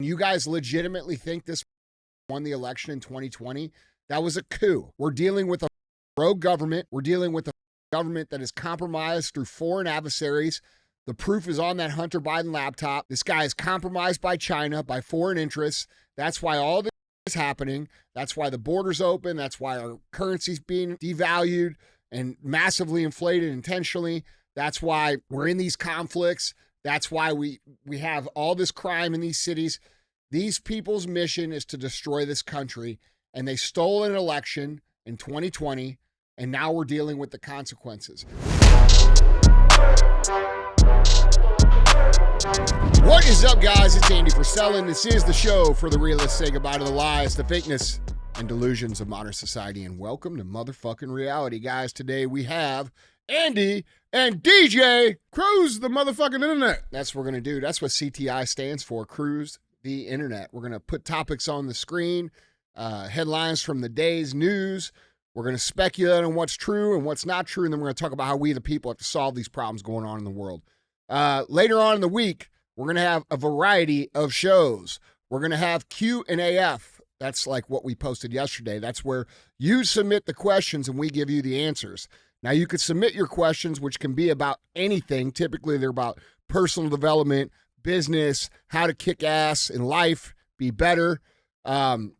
You guys legitimately think this won the election in 2020? That was a coup. We're dealing with a rogue government. We're dealing with a government that is compromised through foreign adversaries. The proof is on that Hunter Biden laptop. This guy is compromised by China, by foreign interests. That's why all this is happening. That's why the border's open. That's why our currency's being devalued and massively inflated intentionally. That's why we're in these conflicts. That's why we have all this crime in these cities. These people's mission is to destroy this country, and they stole an election in 2020, and now we're dealing with the consequences. What is up, guys? It's Andy Frisella, and this is the show for the realists. Say goodbye to the lies, the fakeness, and delusions of modern society, and welcome to motherfucking reality, guys. Today we have Andy and DJ Cruise the motherfucking internet. That's what we're going to do. That's what CTI stands for, Cruise the Internet. We're going to put topics on the screen, headlines from the day's news. We're going to speculate on what's true and what's not true, and then we're going to talk about how we, the people, have to solve these problems going on in the world. Later on in the week, we're going to have a variety of shows. We're going to have Q&AF. That's like what we posted yesterday. That's where you submit the questions and we give you the answers. Now, you could submit your questions, which can be about anything. Typically, they're about personal development, business, how to kick ass in life, be better. You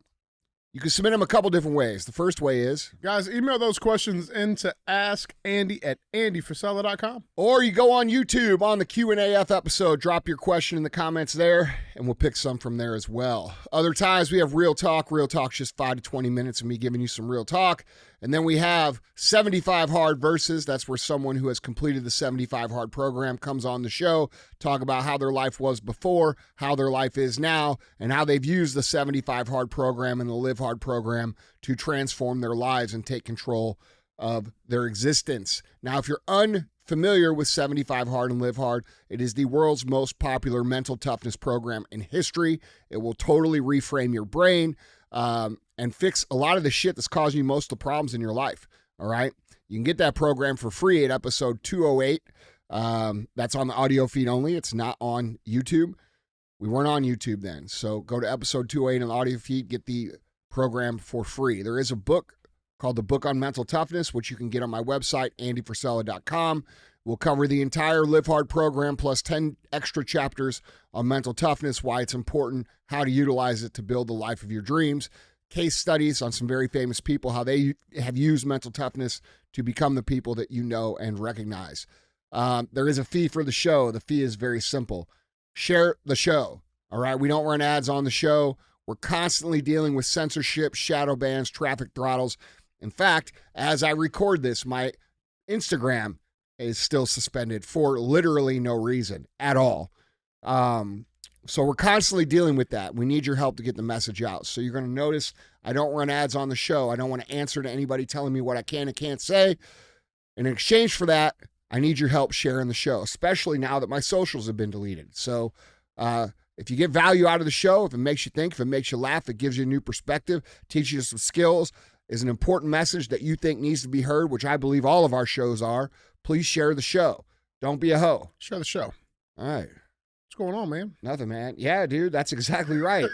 can submit them a couple different ways. The first way is, guys, email those questions into askandy@andyfrisella.com. Or you go on YouTube on the Q&AF episode, drop your question in the comments there, and we'll pick some from there as well. Other times we have Real Talk. Real Talk's just 5 to 20 minutes of me giving you some real talk. And then we have 75 Hard Verses. That's where someone who has completed the 75 Hard program comes on the show, talk about how their life was before, how their life is now, and how they've used the 75 Hard program and the Live Hard program to transform their lives and take control of their existence. Now, if you're unfamiliar with 75 Hard and Live Hard, it is the world's most popular mental toughness program in history. It will totally reframe your brain and fix a lot of the shit that's causing you most of the problems in your life, all right? You can get that program for free at episode 208. That's on the audio feed only. It's not on YouTube. We weren't on YouTube then. So go to episode 208 on the audio feed, get the program for free. There is a book called The Book on Mental Toughness, which you can get on my website, andyfrisella.com. We'll cover the entire Live Hard program plus 10 extra chapters on mental toughness, why it's important, how to utilize it to build the life of your dreams, case studies on some very famous people, how they have used mental toughness to become the people that you know and recognize. There is a fee for the show. The fee is very simple. Share the show, all right? We don't run ads on the show. We're constantly dealing with censorship, shadow bans, traffic throttles. In fact, as I record this, my Instagram is still suspended for literally no reason at all. So we're constantly dealing with that. We need your help to get the message out. So you're going to notice I don't run ads on the show. I don't want to answer to anybody telling me what I can and can't say. In exchange for that, I need your help sharing the show, especially now that my socials have been deleted. So if you get value out of the show, if it makes you think, if it makes you laugh, it gives you a new perspective, teaches you some skills, is an important message that you think needs to be heard, which I believe all of our shows are, please share the show. Don't be a hoe. Share the show. All right. What's going on, man? Nothing, man. Yeah, dude, that's exactly right.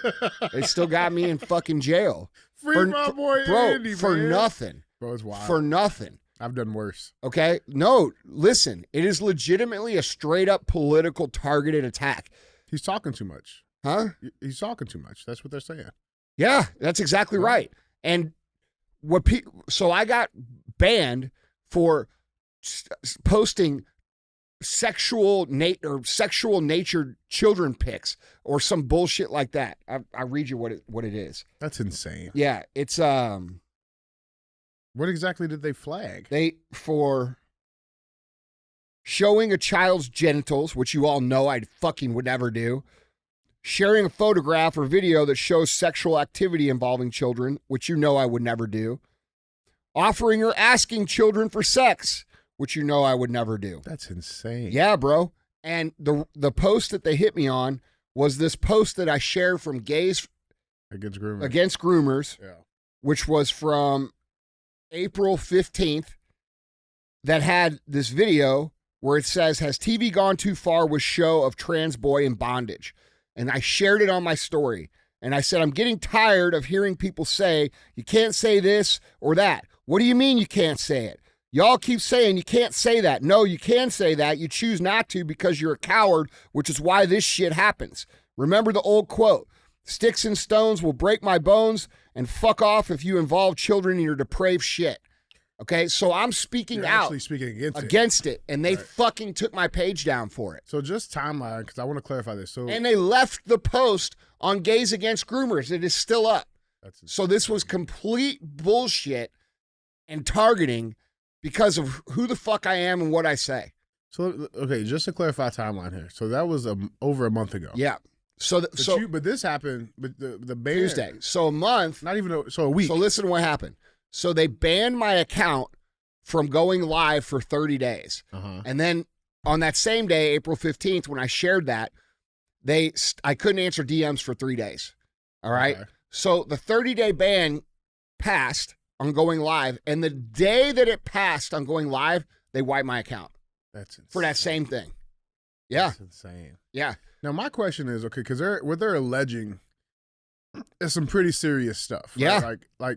They still got me in fucking jail. Free my boy Andy, for man. Nothing. Bro, it's wild. For nothing. I've done worse. Okay? No, listen, it is legitimately a straight-up political targeted attack. He's talking too much. Huh? He's talking too much. That's what they're saying. Yeah, that's exactly right. And so I got banned for posting sexual natured children pics or some bullshit like that. I read you what it is. That's insane. Yeah, it's What exactly did they flag? For showing a child's genitals, which you all know I fucking would never do. Sharing a photograph or video that shows sexual activity involving children, which you know I would never do. Offering or asking children for sex, which you know I would never do. That's insane. Yeah, bro. And the post that they hit me on was this post that I shared from Gays Against Groomers, yeah, which was from April 15th, that had this video where it says, has TV gone too far with show of trans boy in bondage? and I shared it on my story. And I said, I'm getting tired of hearing people say, you can't say this or that. What do you mean you can't say it? Y'all keep saying you can't say that. No, you can say that. You choose not to because you're a coward, which is why this shit happens. Remember the old quote, sticks and stones will break my bones, and fuck off if you involve children in your depraved shit. Okay, so I'm speaking out against it, and they fucking took my page down for it. So just timeline, because I want to clarify this. And they left the post on Gays Against Groomers. It is still up. So this was complete bullshit and targeting because of who the fuck I am and what I say. So, okay, just to clarify timeline here. So that was over a month ago. Yeah. But this happened, but the ban. Tuesday. So a month. Not even, a week. So listen to what happened. So they banned my account from going live for 30 days. And then on that same day, April 15th, when I shared that, I couldn't answer DMs for 3 days. All right. Okay. So the 30-day ban passed on going live. And the day that it passed on going live, they wiped my account. That's insane. For that same thing. Yeah. That's insane. Yeah. Now, my question is, okay, because what they're alleging is some pretty serious stuff. Right? Yeah.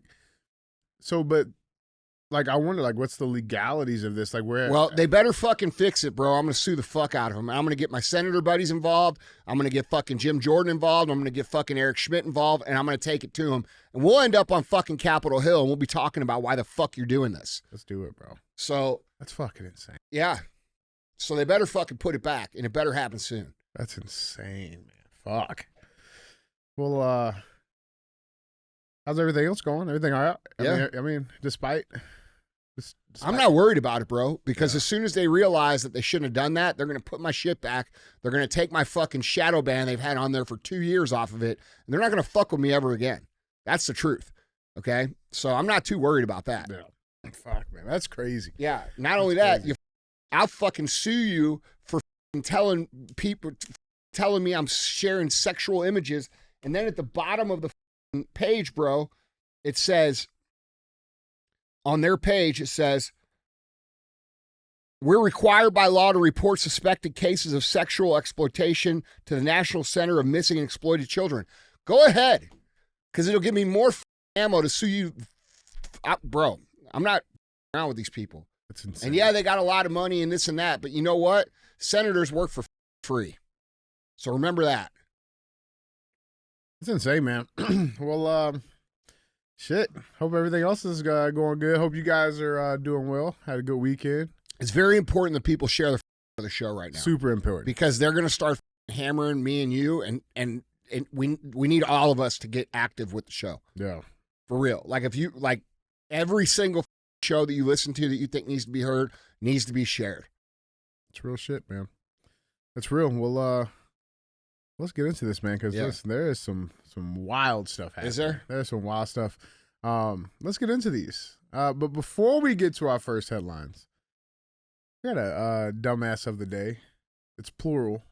I wonder, what's the legalities of this? Well, they better fucking fix it, bro. I'm going to sue the fuck out of them. I'm going to get my senator buddies involved. I'm going to get fucking Jim Jordan involved. I'm going to get fucking Eric Schmidt involved, and I'm going to take it to them. And we'll end up on fucking Capitol Hill, and we'll be talking about why the fuck you're doing this. Let's do it, bro. So. That's fucking insane. Yeah. So they better fucking put it back, and it better happen soon. That's insane, man. Fuck. Well, how's everything else going? Everything all right? Yeah. I mean, despite I'm not worried about it, bro, because as soon as they realize that they shouldn't have done that, they're going to put my shit back. They're going to take my fucking shadow ban they've had on there for 2 years off of it, and they're not going to fuck with me ever again. That's the truth, okay? So I'm not too worried about that. Yeah. Fuck, man. That's crazy. Yeah. Not only that, I'll fucking sue you for telling me I'm sharing sexual images, and then at the bottom of the page, bro, it says, on their page, it says, we're required by law to report suspected cases of sexual exploitation to the National Center of Missing and Exploited Children. Go ahead, because it'll give me more ammo to sue you. Bro, I'm not around with these people. That's insane. And yeah, they got a lot of money and this and that, but you know what? Senators work for free. So remember that. It's insane, man. Well, shit. Hope everything else is going good. Hope you guys are doing well. Had a good weekend. It's very important that people share the show right now. Super important. Because they're going to start hammering me and you, and we need all of us to get active with the show. Yeah. For real. If every single show that you listen to that you think needs to be heard needs to be shared. It's real shit, man. That's real. Well, let's get into this, man, because there is some wild stuff happening. Is there? There's some wild stuff. Let's get into these. But before we get to our first headlines, we got a dumbass of the day. It's plural.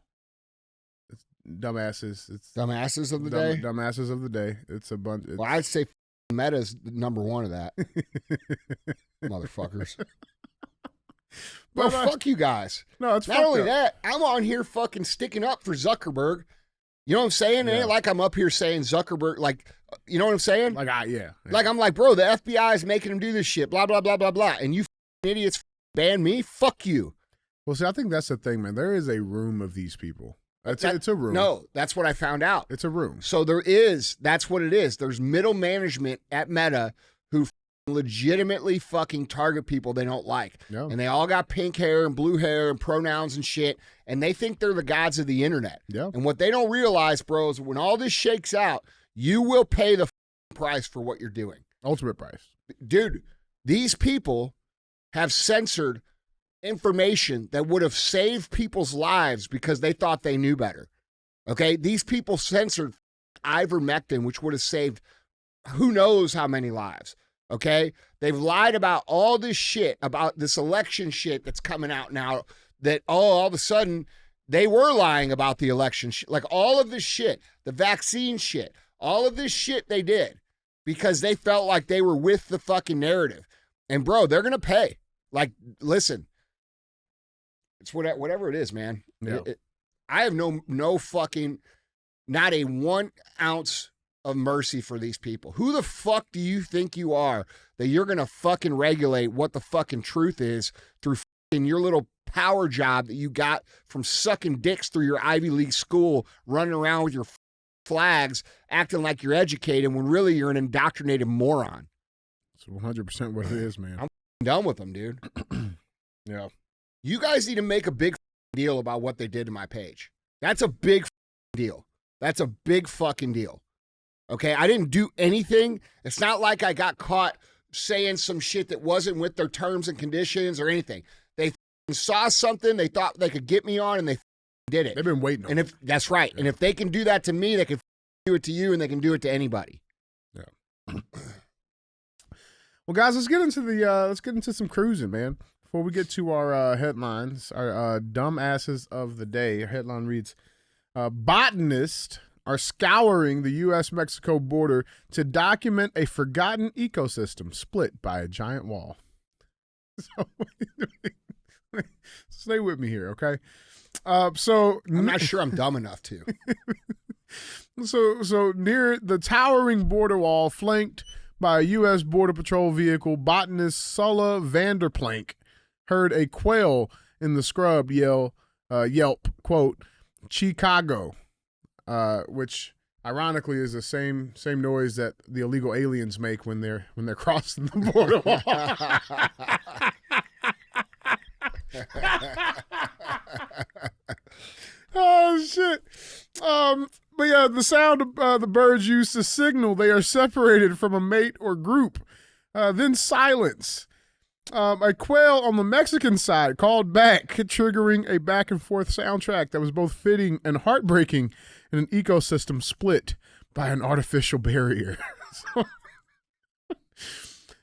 It's dumbasses. It's dumbasses of the day? Dumbasses of the day. It's a bunch. Well, I'd say Meta's the number one of that. Motherfuckers. Bro, fuck you guys. No, it's not only that, I'm on here fucking sticking up for Zuckerberg. You know what I'm saying? It ain't like I'm up here saying Zuckerberg, you know what I'm saying? Yeah. Like, I'm like, bro, the FBI is making him do this shit, blah, blah, blah, blah, blah. And you idiots ban me? Fuck you. Well, see, I think that's the thing, man. There is a room of these people. It's a room. No, that's what I found out. It's a room. So that's what it is. There's middle management at Meta who legitimately fucking target people they don't like. Yeah. And they all got pink hair and blue hair and pronouns and shit. And they think they're the gods of the internet. Yeah. And what they don't realize, bro, is when all this shakes out, you will pay the price for what you're doing. Ultimate price. Dude, these people have censored information that would have saved people's lives because they thought they knew better. Okay? These people censored ivermectin, which would have saved who knows how many lives. Okay? They've lied about all this shit, about this election shit that's coming out now that, all of a sudden, they were lying about the election shit. Like, all of this shit, the vaccine shit, all of this shit they did because they felt like they were with the fucking narrative. And, bro, they're going to pay. Like, listen, it's whatever it is, man. Yeah. I have no fucking, Not a 1 ounce of mercy for these people. Who the fuck do you think you are that you're going to fucking regulate what the fucking truth is through fucking your little power job that you got from sucking dicks through your Ivy League school, running around with your flags, acting like you're educated when really you're an indoctrinated moron. It's 100% what it is, man. I'm done with them, dude. Yeah. You guys need to make a big deal about what they did to my page. That's a big deal. That's a big fucking deal. Okay, I didn't do anything. It's not like I got caught saying some shit that wasn't with their terms and conditions or anything. They saw something they thought they could get me on, and they did it. They've been waiting on it. That's right. Yeah. And if they can do that to me, they can do it to you, and they can do it to anybody. Yeah. Well, guys, let's get into some cruising, man. Before we get to our headlines, our dumb asses of the day. Our headline reads, botanists are scouring the U.S.-Mexico border to document a forgotten ecosystem split by a giant wall. So, stay with me here, okay? So I'm not sure I'm dumb enough to. So near the towering border wall, flanked by a U.S. Border Patrol vehicle, botanist Sulla Vanderplank heard a quail in the scrub yelp, quote, Chicago, which ironically is the same noise that the illegal aliens make when they're crossing the border wall. Oh shit. But yeah, the sound the birds use to signal they are separated from a mate or group. Then silence. A quail on the Mexican side called back, triggering a back and forth soundtrack that was both fitting and heartbreaking in an ecosystem split by an artificial barrier.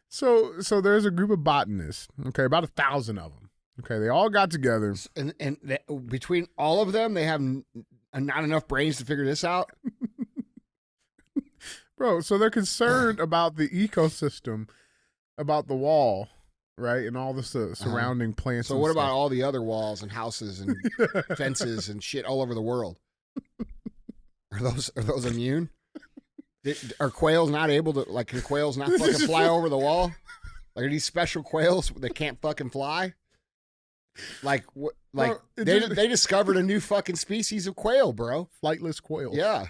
So there's a group of botanists, okay, about 1,000 of them. Okay, they all got together. And between all of them, they have not enough brains to figure this out? Bro, so they're concerned about the ecosystem, about the wall, right, and all the surrounding plants. So what about all the other walls and houses and fences and shit all over the world? Are those immune? Are quails not able to, like, can quails not fucking fly over the wall? Like, are these special quails that can't fucking fly? Like, what? Like, well, they discovered a new fucking species of quail, bro. Flightless quails. Yeah.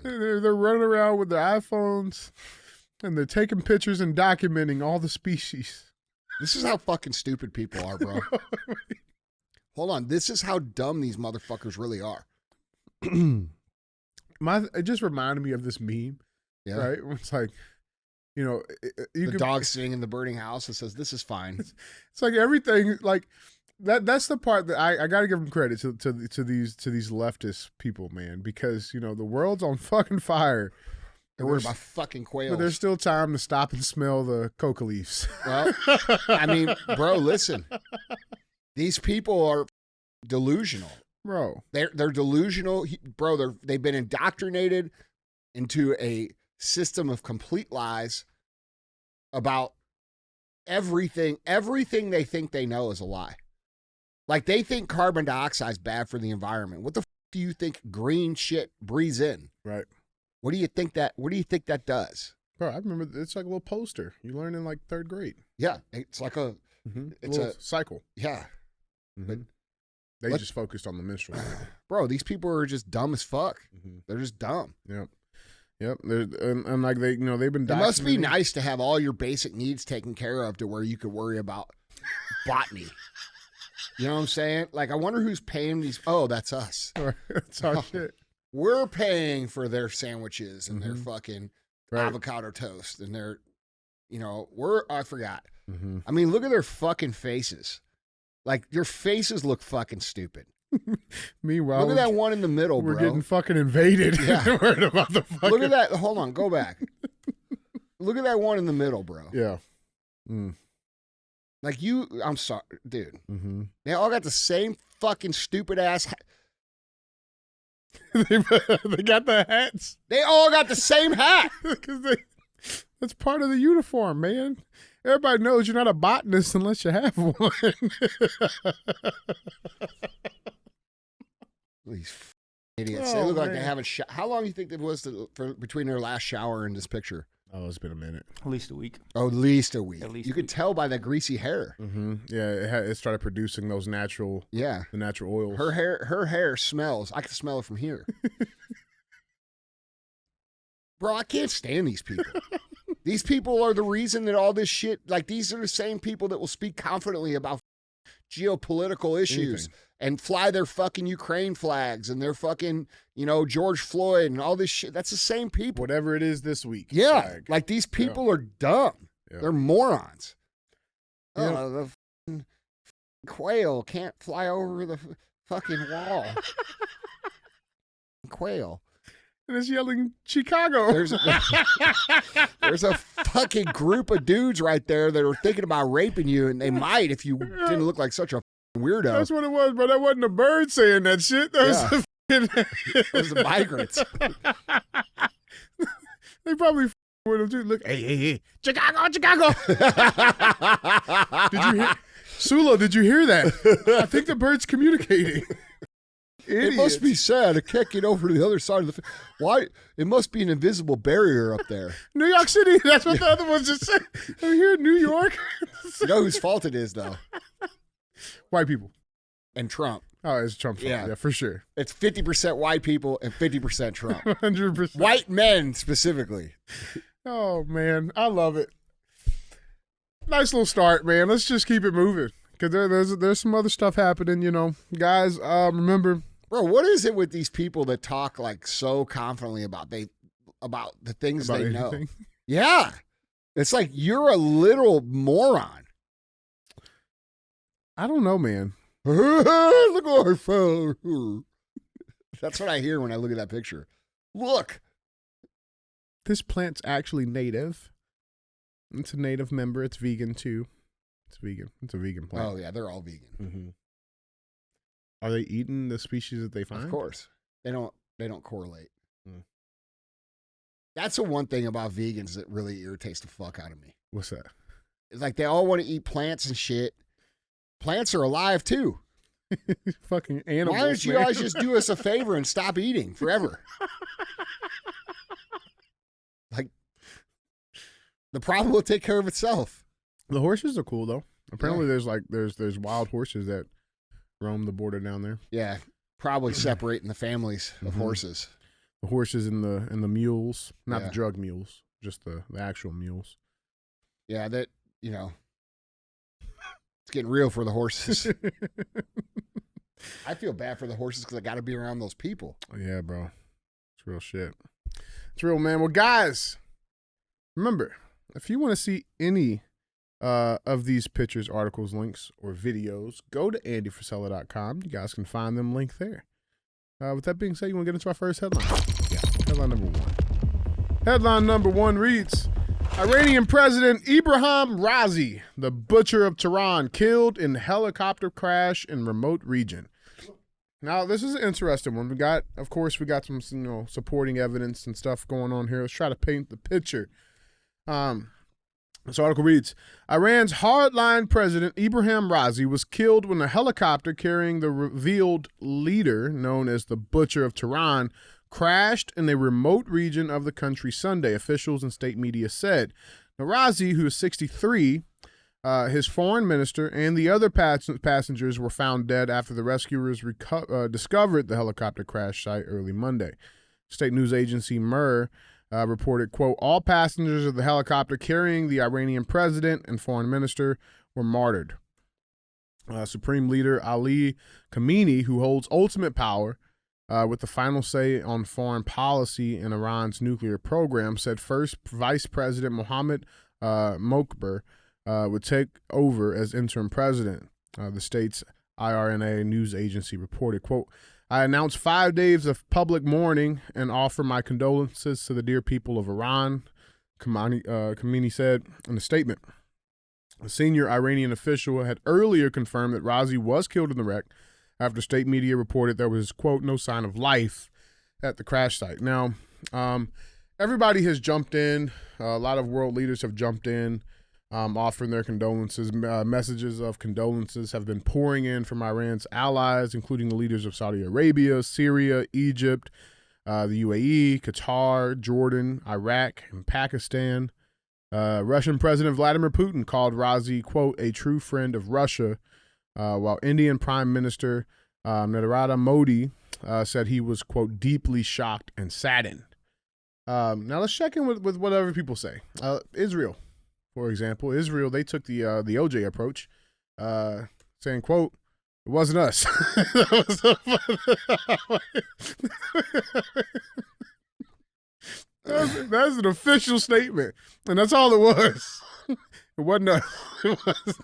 They're running around with their iPhones, and they're taking pictures and documenting all the species. This is how fucking stupid people are, bro. Hold on. This is how dumb these motherfuckers really are. It just reminded me of this meme, right? It's like, you know, the dog sitting in the burning house and says, "This is fine." It's like everything, like that's the part that I got to give them credit to these leftist people, man, because you know the world's on fucking fire. They're worried about fucking quails, but there's still time to stop and smell the coca leaves. Well, I mean, bro, listen, these people are delusional, bro. They're delusional, bro. They've been indoctrinated into a system of complete lies about everything. Everything they think they know is a lie. Like, they think carbon dioxide is bad for the environment. What the do you think green shit breathes in? Right. What do you think that does? Bro, I remember it's like a little poster you learn in like 3rd grade. Yeah, it's like a it's a cycle. Yeah. But they just focused on the menstrual. Bro, these people are just dumb as fuck. They're just dumb. Yep. And like they've been. It must be nice to have all your basic needs taken care of to where you could worry about botany. You know what I'm saying? Like, I wonder who's paying these. Oh, that's us. That's our shit. We're paying for their sandwiches and their fucking avocado toast and their, you know, I forgot. I mean, look at their fucking faces. Like, your faces look fucking stupid. Meanwhile, look at that one in the middle, bro. We're getting fucking invaded. Yeah. Worried about the fucking... Look at that. Hold on. Go back. Look at that one in the middle, bro. Yeah. Like, I'm sorry, dude. They all got the same fucking stupid ass. They got the hats. They all got the same hat. That's part of the uniform, man. Everybody knows you're not a botanist unless you have one. These idiots. They look like they haven't how long do you think it was between their last shower and this picture? Oh, it's been a minute. At least a week. Oh, at least a week. At least you could tell by that greasy hair. Mm-hmm. Yeah, it started producing those natural. Yeah, the natural oils. Her hair smells. I can smell it from here. Bro, I can't stand these people. These people are the reason that all this shit. Like, these are the same people that will speak confidently about geopolitical issues and fly their fucking Ukraine flags and their fucking, George Floyd and all this shit. That's the same people. Whatever it is this week. Yeah. Flag. Like, these people are dumb. Yeah. They're morons. Yeah. Oh, the fucking quail can't fly over the fucking wall. Quail. And it's yelling Chicago. There's a fucking group of dudes right there that are thinking about raping you, and they might if you didn't look like such a weirdo. That's what it was, but that wasn't a bird saying that shit. That was the migrants. They probably with them too. Look, hey, Chicago. Did you hear, Sula? Did you hear that? I think the bird's communicating. Idiots. It must be sad. I can't get over to the other side of the. Why? It must be an invisible barrier up there. New York City. That's what the other ones just said. Are you here in New York? You know whose fault it is, though? White people. And Trump. Oh, it's Trump's fault. Yeah, for sure. It's 50% white people and 50% Trump. 100%. White men, specifically. Oh, man. I love it. Nice little start, man. Let's just keep it moving. Because there's some other stuff happening, Guys, remember... Bro, what is it with these people that talk like so confidently about the things they know? Yeah. It's like you're a little moron. I don't know, man. Look at our phone. That's what I hear when I look at that picture. Look. This plant's actually native. It's a native member. It's vegan, too. It's vegan. It's a vegan plant. Oh, yeah. They're all vegan. Mm-hmm. Are they eating the species that they find? Of course. They don't correlate. Mm. That's the one thing about vegans that really irritates the fuck out of me. What's that? It's like they all want to eat plants and shit. Plants are alive, too. Fucking animals. Why don't you guys just do us a favor and stop eating forever? Like, the problem will take care of itself. The horses are cool, though. Apparently, there's wild horses that roam the border down there. Yeah, probably separating the families of horses. The horses and the mules, not the drug mules, just the actual mules. Yeah, that it's getting real for the horses. I feel bad for the horses because I got to be around those people. Yeah, bro, it's real shit. It's real, man. Well, guys, remember, if you want to see any of these pictures, articles, links, or videos, go to andyfrisella.com. You guys can find them linked there. With that being said, you want to get into our first headline? Yeah. Headline number one. Headline number one reads, Iranian President Ebrahim Raisi, the butcher of Tehran, killed in helicopter crash in remote region. Now, this is an interesting one. We got some supporting evidence and stuff going on here. Let's try to paint the picture. This article reads, Iran's hardline president Ebrahim Raisi was killed when a helicopter carrying the revealed leader, known as the Butcher of Tehran, crashed in a remote region of the country Sunday, officials and state media said. Now, Raisi, who is 63, his foreign minister, and the other passengers were found dead after the rescuers discovered the helicopter crash site early Monday. State news agency MER reported, quote, all passengers of the helicopter carrying the Iranian president and foreign minister were martyred. Supreme Leader Ali Khamenei, who holds ultimate power with the final say on foreign policy in Iran's nuclear program, said first Vice President Mohammad Mokber would take over as interim president. The state's IRNA news agency reported, quote, I announce 5 days of public mourning and offer my condolences to the dear people of Iran, Khamenei said in a statement. A senior Iranian official had earlier confirmed that Raisi was killed in the wreck after state media reported there was, quote, no sign of life at the crash site. Now, everybody has jumped in. A lot of world leaders have jumped in offering their condolences. Messages of condolences have been pouring in from Iran's allies, including the leaders of Saudi Arabia, Syria, Egypt, the UAE, Qatar, Jordan, Iraq, and Pakistan. Russian President Vladimir Putin called Raisi, quote, a true friend of Russia, while Indian Prime Minister Narendra Modi said he was, quote, deeply shocked and saddened. Now let's check in with what other people say. Israel, for example, they took the OJ approach, saying, quote, it wasn't us. That's an official statement, and that's all it was. It wasn't us. It was.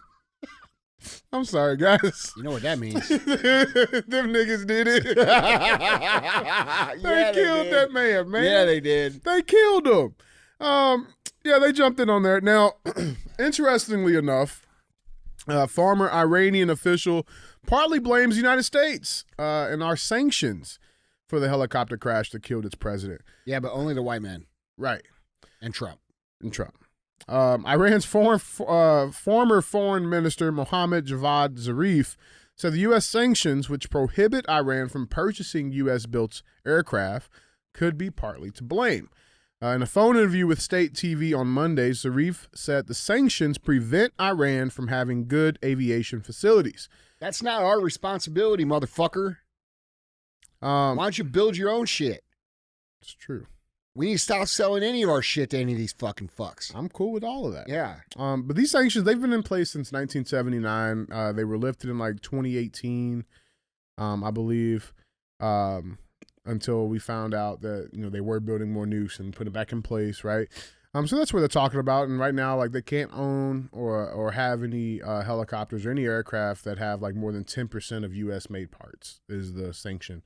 I'm sorry, guys. You know what that means. Them niggas did it. They killed that man. Yeah, they did. They killed him. Yeah, they jumped in on there. Now, interestingly enough, former Iranian official partly blames the United States and our sanctions for the helicopter crash that killed its president. Yeah, but only the white man. Right. And Trump. Iran's former foreign minister, Mohammad Javad Zarif, said the U.S. sanctions, which prohibit Iran from purchasing U.S.-built aircraft, could be partly to blame. In a phone interview with state TV on Monday, Zarif said the sanctions prevent Iran from having good aviation facilities. That's not our responsibility, motherfucker. Why don't you build your own shit? It's true. We need to stop selling any of our shit to any of these fucking fucks. I'm cool with all of that. Yeah. But these sanctions, they've been in place since 1979. They were lifted in like 2018, I believe, until we found out that, they were building more nukes and putting it back in place, right? So that's what they're talking about. And right now, like, they can't own or have any helicopters or any aircraft that have like more than 10% of U.S. made parts is the sanction,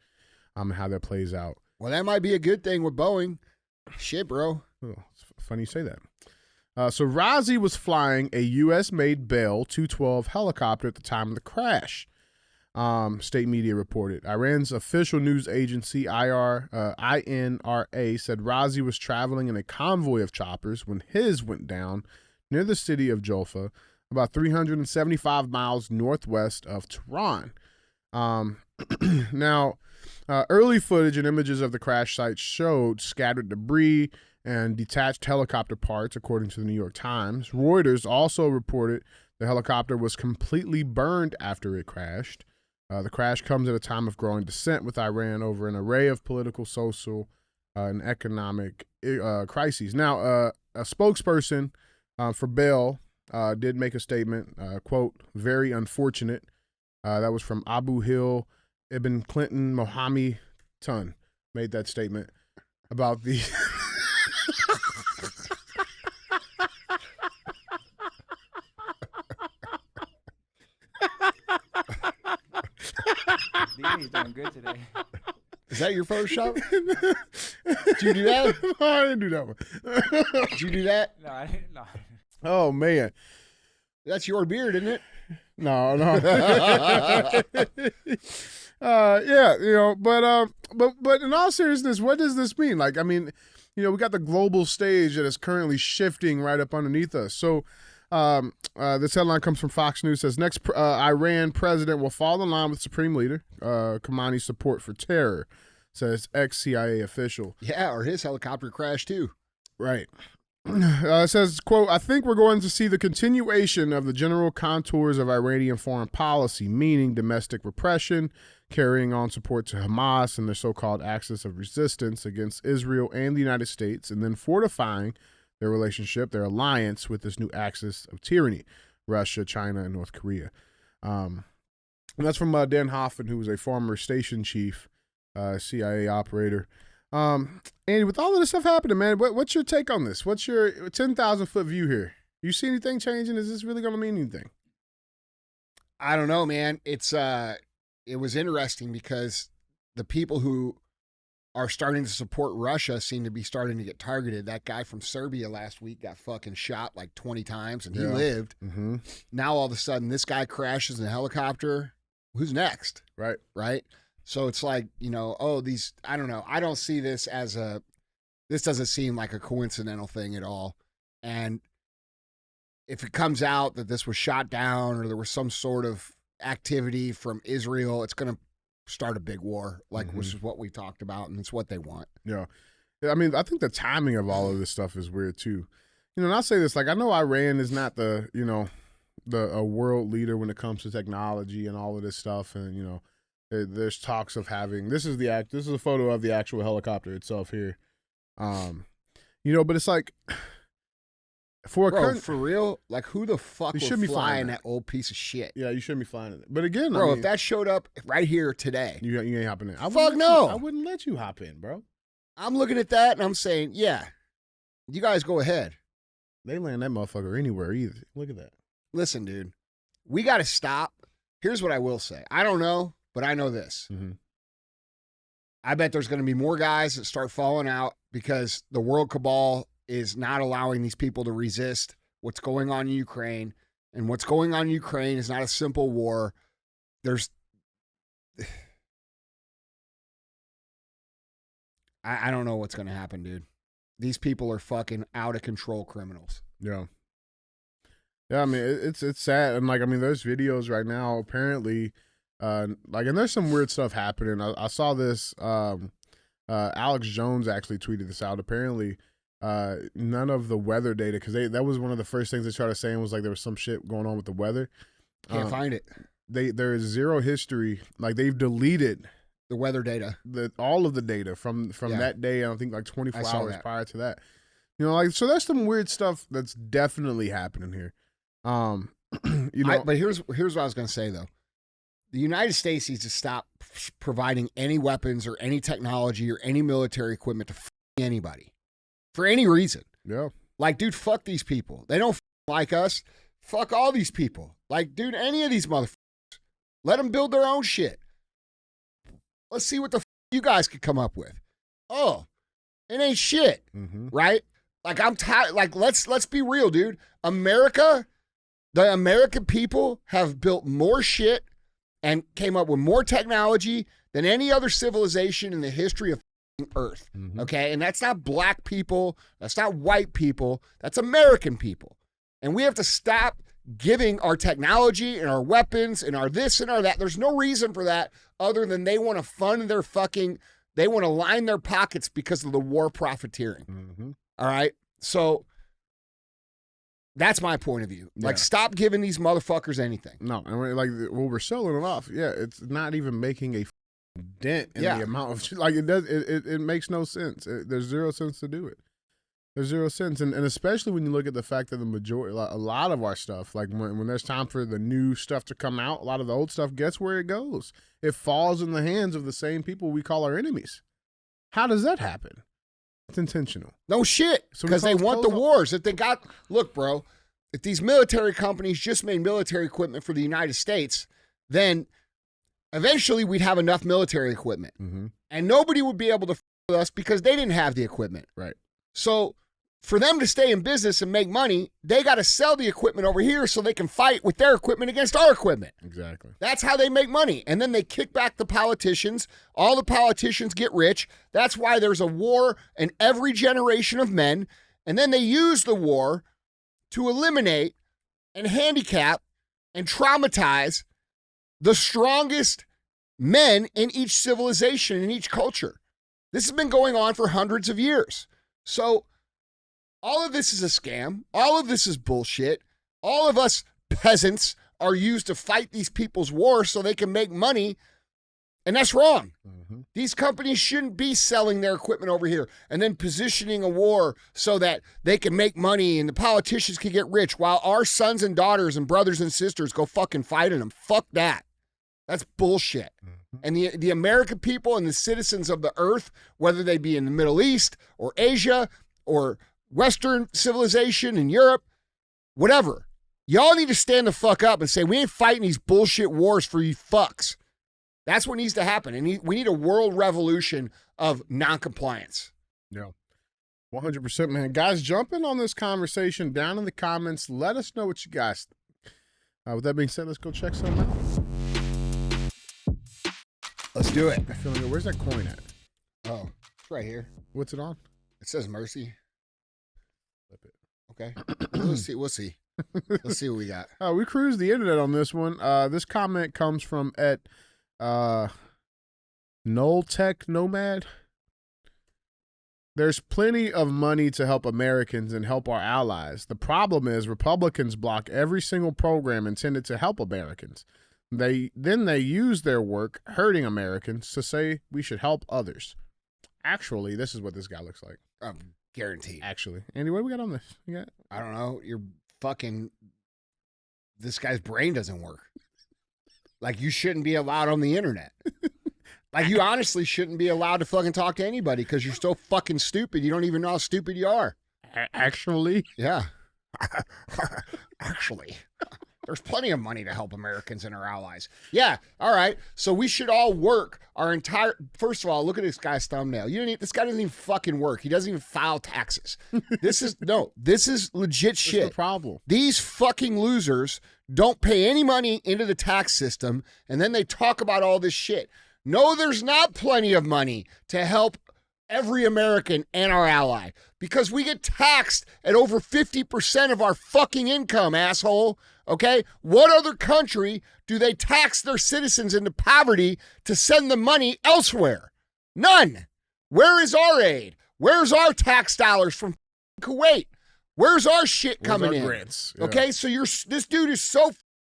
and how that plays out. Well, that might be a good thing with Boeing. Shit, bro. Oh, it's funny you say that. So Raisi was flying a U.S.-made Bell 212 helicopter at the time of the crash, state media reported. Iran's official news agency, INRA, said Raisi was traveling in a convoy of choppers when his went down near the city of Jolfa, about 375 miles northwest of Tehran. Now, early footage and images of the crash site showed scattered debris and detached helicopter parts, according to the New York Times. Reuters also reported the helicopter was completely burned after it crashed. The crash comes at a time of growing dissent with Iran over an array of political, social, and economic crises. Now, a spokesperson for Bell did make a statement, quote, very unfortunate. That was from Abu Hil Ibn Clinton Mohammed Tun made that statement about the He's doing good today. Is that your Photoshop? Did you do that? No, I didn't do that one. Did you do that? No, I didn't. No. Oh man, That's your beard, isn't it? no. Yeah, but in all seriousness, what does this mean? Like, I mean, we got the global stage that is currently shifting right up underneath us. So, this headline comes from Fox News. Says next Iran president will fall in line with Supreme Leader Khamenei's support for terror. Says ex-CIA official. Yeah, or his helicopter crashed too. Right. It says, quote, I think we're going to see the continuation of the general contours of Iranian foreign policy, meaning domestic repression, carrying on support to Hamas and their so-called axis of resistance against Israel and the United States, and then fortifying their relationship, their alliance with this new axis of tyranny, Russia, China, and North Korea. And that's from Dan Hoffman, who was a former station chief, CIA operator. Andy, with all of this stuff happening, man, what's your take on this? What's your 10,000-foot view here? You see anything changing? Is this really going to mean anything? I don't know, man. It was interesting because the people who are starting to support Russia seem to be starting to get targeted. That guy from Serbia last week got fucking shot like 20 times and he lived. Mm-hmm. Now all of a sudden this guy crashes in a helicopter. Who's next? Right. So it's like, I don't know. I don't see this as this doesn't seem like a coincidental thing at all. And if it comes out that this was shot down or there was some sort of activity from Israel, it's going to start a big war, which is what we talked about, and it's what they want. Yeah. I mean, I think the timing of all of this stuff is weird too. You know, and I'll say this, like, I know Iran is not the, you know, a world leader when it comes to technology and all of this stuff. And, you know, there's talks of having, this is a photo of the actual helicopter itself here. You know, but it's like, for real, like, who the fuck you would shouldn't be fly flying in that. that old piece of shit? Yeah, you shouldn't be flying in it. But again, Bro, I mean, if that showed up right here today, you ain't hopping in. Fuck no. I wouldn't let you hop in, bro. I'm looking at that and I'm saying, yeah, you guys go ahead. They land that motherfucker anywhere either. Look at that. Listen, dude, we got to stop. Here's what I will say. I don't know, but I know this. Mm-hmm. I bet there's going to be more guys that start falling out because the world cabal is not allowing these people to resist what's going on in Ukraine. And what's going on in Ukraine is not a simple war. There's... I don't know what's going to happen, dude. These people are fucking out of control criminals. Yeah. Yeah, I mean, it's sad. And, like, I mean, there's videos right now, apparently, and there's some weird stuff happening. I saw this, Alex Jones actually tweeted this out. Apparently, none of the weather data, because that was one of the first things they started saying was, like, there was some shit going on with the weather. Can't find it. There is zero history. Like, they've deleted the weather data, all of the data from that day. I think like 24 hours prior to that. You know, like, so there's some weird stuff that's definitely happening here. You know, but here's what I was going to say though. The United States needs to stop providing any weapons or any technology or any military equipment to anybody for any reason. Yeah. Like, dude, fuck these people. They don't like us. Fuck all these people. Like, dude, any of these motherfuckers. Let them build their own shit. Let's see what the you guys could come up with. Oh, it ain't shit, right? Like, I'm tired. Like, let's be real, dude. The American people have built more shit and came up with more technology than any other civilization in the history of Earth. Okay, and that's not black people. That's not white people. That's American people, and we have to stop giving our technology and our weapons and our this and our that. There's no reason for that other than they want to fund their they want to line their pockets because of the war profiteering. All right? So that's my point of view. Like, stop giving these motherfuckers anything. No, and we're selling it off. Yeah, it's not even making a dent in the amount of, like, it makes no sense. There's 0 cents to do it. There's 0 cents. And especially when you look at the fact that a lot of our stuff, like when there's time for the new stuff to come out, a lot of the old stuff, guess where it goes? It falls in the hands of the same people we call our enemies. How does that happen? It's intentional. No shit. Because they want the wars. Look, bro, if these military companies just made military equipment for the United States, then eventually we'd have enough military equipment. And nobody would be able to with us because they didn't have the equipment. Right. So for them to stay in business and make money, they got to sell the equipment over here so they can fight with their equipment against our equipment. Exactly. That's how they make money. And then they kick back the politicians. All the politicians get rich. That's why there's a war in every generation of men. And then they use the war to eliminate and handicap and traumatize the strongest men in each civilization, in each culture. This has been going on for hundreds of years. So all of this is a scam. All of this is bullshit. All of us peasants are used to fight these people's wars so they can make money, and that's wrong. These companies shouldn't be selling their equipment over here and then positioning a war so that they can make money and the politicians can get rich while our sons and daughters and brothers and sisters go fucking fight in them. Fuck that. That's bullshit. And the American people and the citizens of the earth, whether they be in the Middle East or Asia or Western civilization in Europe, whatever, y'all need to stand the fuck up and say, we ain't fighting these bullshit wars for you fucks. That's what needs to happen. And we need a world revolution of noncompliance. Yeah. 100%, man. Guys, jump in on this conversation down in the comments. Let us know what you guys think. With that being said, let's go check something out. Let's do it. I feel like, where's that coin at? Oh, it's right here. What's it on? It says mercy. Flip it. Okay. We'll see. Let's see what we got. We cruised the internet on this one. This comment comes from Nulltech Nomad. There's plenty of money to help Americans and help our allies. The problem is Republicans block every single program intended to help Americans. They use their work hurting Americans to say we should help others. Actually, this is what this guy looks like. Guaranteed. Actually. Andy, what do we got on this? You got? I don't know. This guy's brain doesn't work. Like, you shouldn't be allowed on the internet. Like, you honestly shouldn't be allowed to fucking talk to anybody because you're so fucking stupid. You don't even know how stupid you are. Actually? Yeah. Actually. There's plenty of money to help Americans and our allies. Yeah. All right. So we should all work our entire. First of all, look at this guy's thumbnail. This guy doesn't even fucking work. He doesn't even file taxes. This is legit shit. What's the problem? These fucking losers don't pay any money into the tax system, and then they talk about all this shit. No, there's not plenty of money to help every American and our ally because we get taxed at over 50% of our fucking income, asshole. Okay? What other country do they tax their citizens into poverty to send the money elsewhere? None. Where is our aid? Where's our tax dollars from Kuwait? Where's our shit coming in? Grants? Yeah. Okay? So this dude is so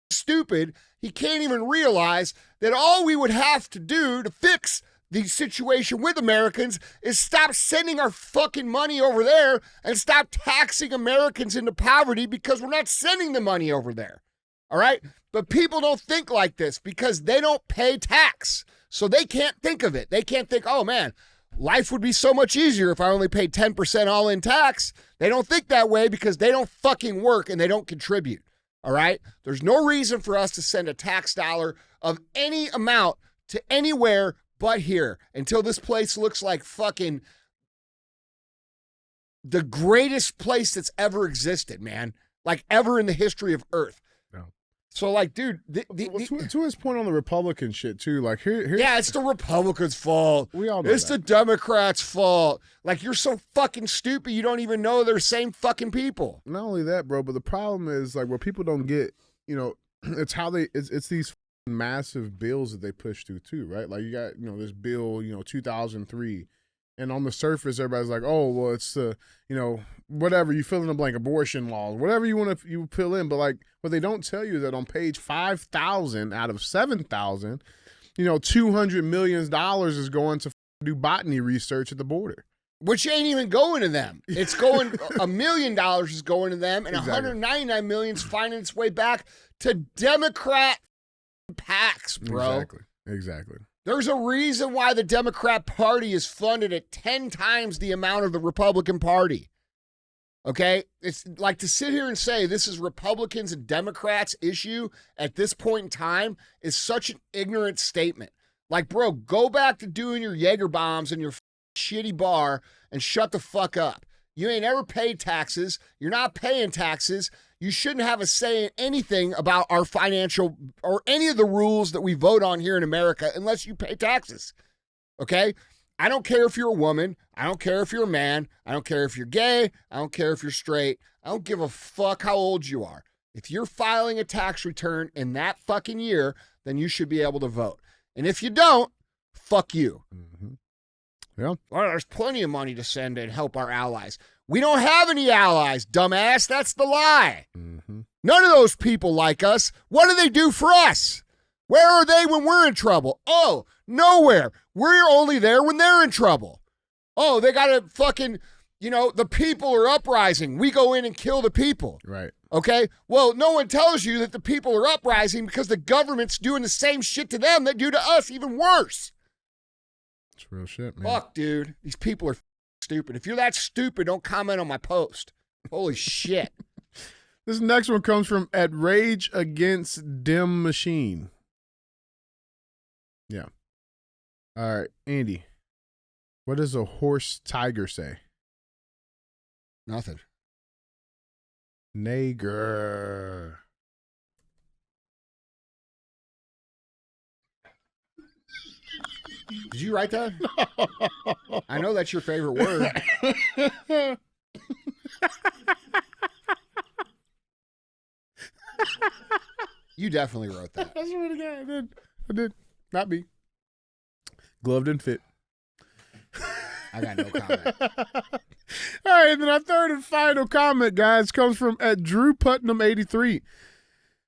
stupid, he can't even realize that all we would have to do to fix the situation with Americans is stop sending our fucking money over there and stop taxing Americans into poverty because we're not sending the money over there. All right? But people don't think like this because they don't pay tax. So they can't think of it. They can't think, oh man, life would be so much easier if I only paid 10% all in tax. They don't think that way because they don't fucking work and they don't contribute. All right? There's no reason for us to send a tax dollar of any amount to anywhere but here until this place looks like fucking the greatest place that's ever existed, man. Like ever in the history of Earth. No. So like, dude, to his point on the Republican shit too, like here's yeah, it's the Republicans' fault. We all know it's the Democrats' fault. Like you're so fucking stupid, you don't even know they're the same fucking people. Not only that, bro, but the problem is like what people don't get, it's how it's these massive bills that they push through too, right? Like you got, this bill, 2003, and on the surface, everybody's like, oh, well, it's the, whatever, you fill in the blank, abortion laws, whatever you fill in. But like what they don't tell you is that on page 5,000 out of 7,000, $200 million is going to do botany research at the border. Which ain't even going to them. It's going, $1 million is going to them, and Exactly. $199 million is finding its way back to Democrat PACs, bro. Exactly. There's a reason why the Democrat Party is funded at 10 times the amount of the Republican Party. Okay? It's like to sit here and say this is Republicans and Democrats' issue at this point in time is such an ignorant statement. Like, bro, go back to doing your Jaeger bombs in your shitty bar and shut the fuck up. You ain't ever paid taxes. You're not paying taxes. You shouldn't have a say in anything about our financial or any of the rules that we vote on here in America unless you pay taxes. Okay? I don't care if you're a woman. I don't care if you're a man. I don't care if you're gay. I don't care if you're straight. I don't give a fuck how old you are. If you're filing a tax return in that fucking year, then you should be able to vote. And if you don't, fuck you. Mm-hmm. Yeah. Well, there's plenty of money to send and help our allies. We don't have any allies, dumbass. That's the lie. Mm-hmm. None of those people like us. What do they do for us? Where are they when we're in trouble? Oh, nowhere. We're only there when they're in trouble. Oh, they got to fucking, the people are uprising. We go in and kill the people. Right. Okay? Well, no one tells you that the people are uprising because the government's doing the same shit to them they do to us, even worse. It's real shit, man. Fuck, dude. These people are stupid. If you're that stupid, don't comment on my post. Holy shit. This next one comes from at Rage Against Dim Machine. Yeah. All right, Andy. What does a horse tiger say? Nothing. Nagger. Did you write that? I know that's your favorite word. You definitely wrote that. I swear to God, I did. Not me. Glove didn't fit. I got no comment. All right, and then our third and final comment, guys, comes from at Drew Putnam 83.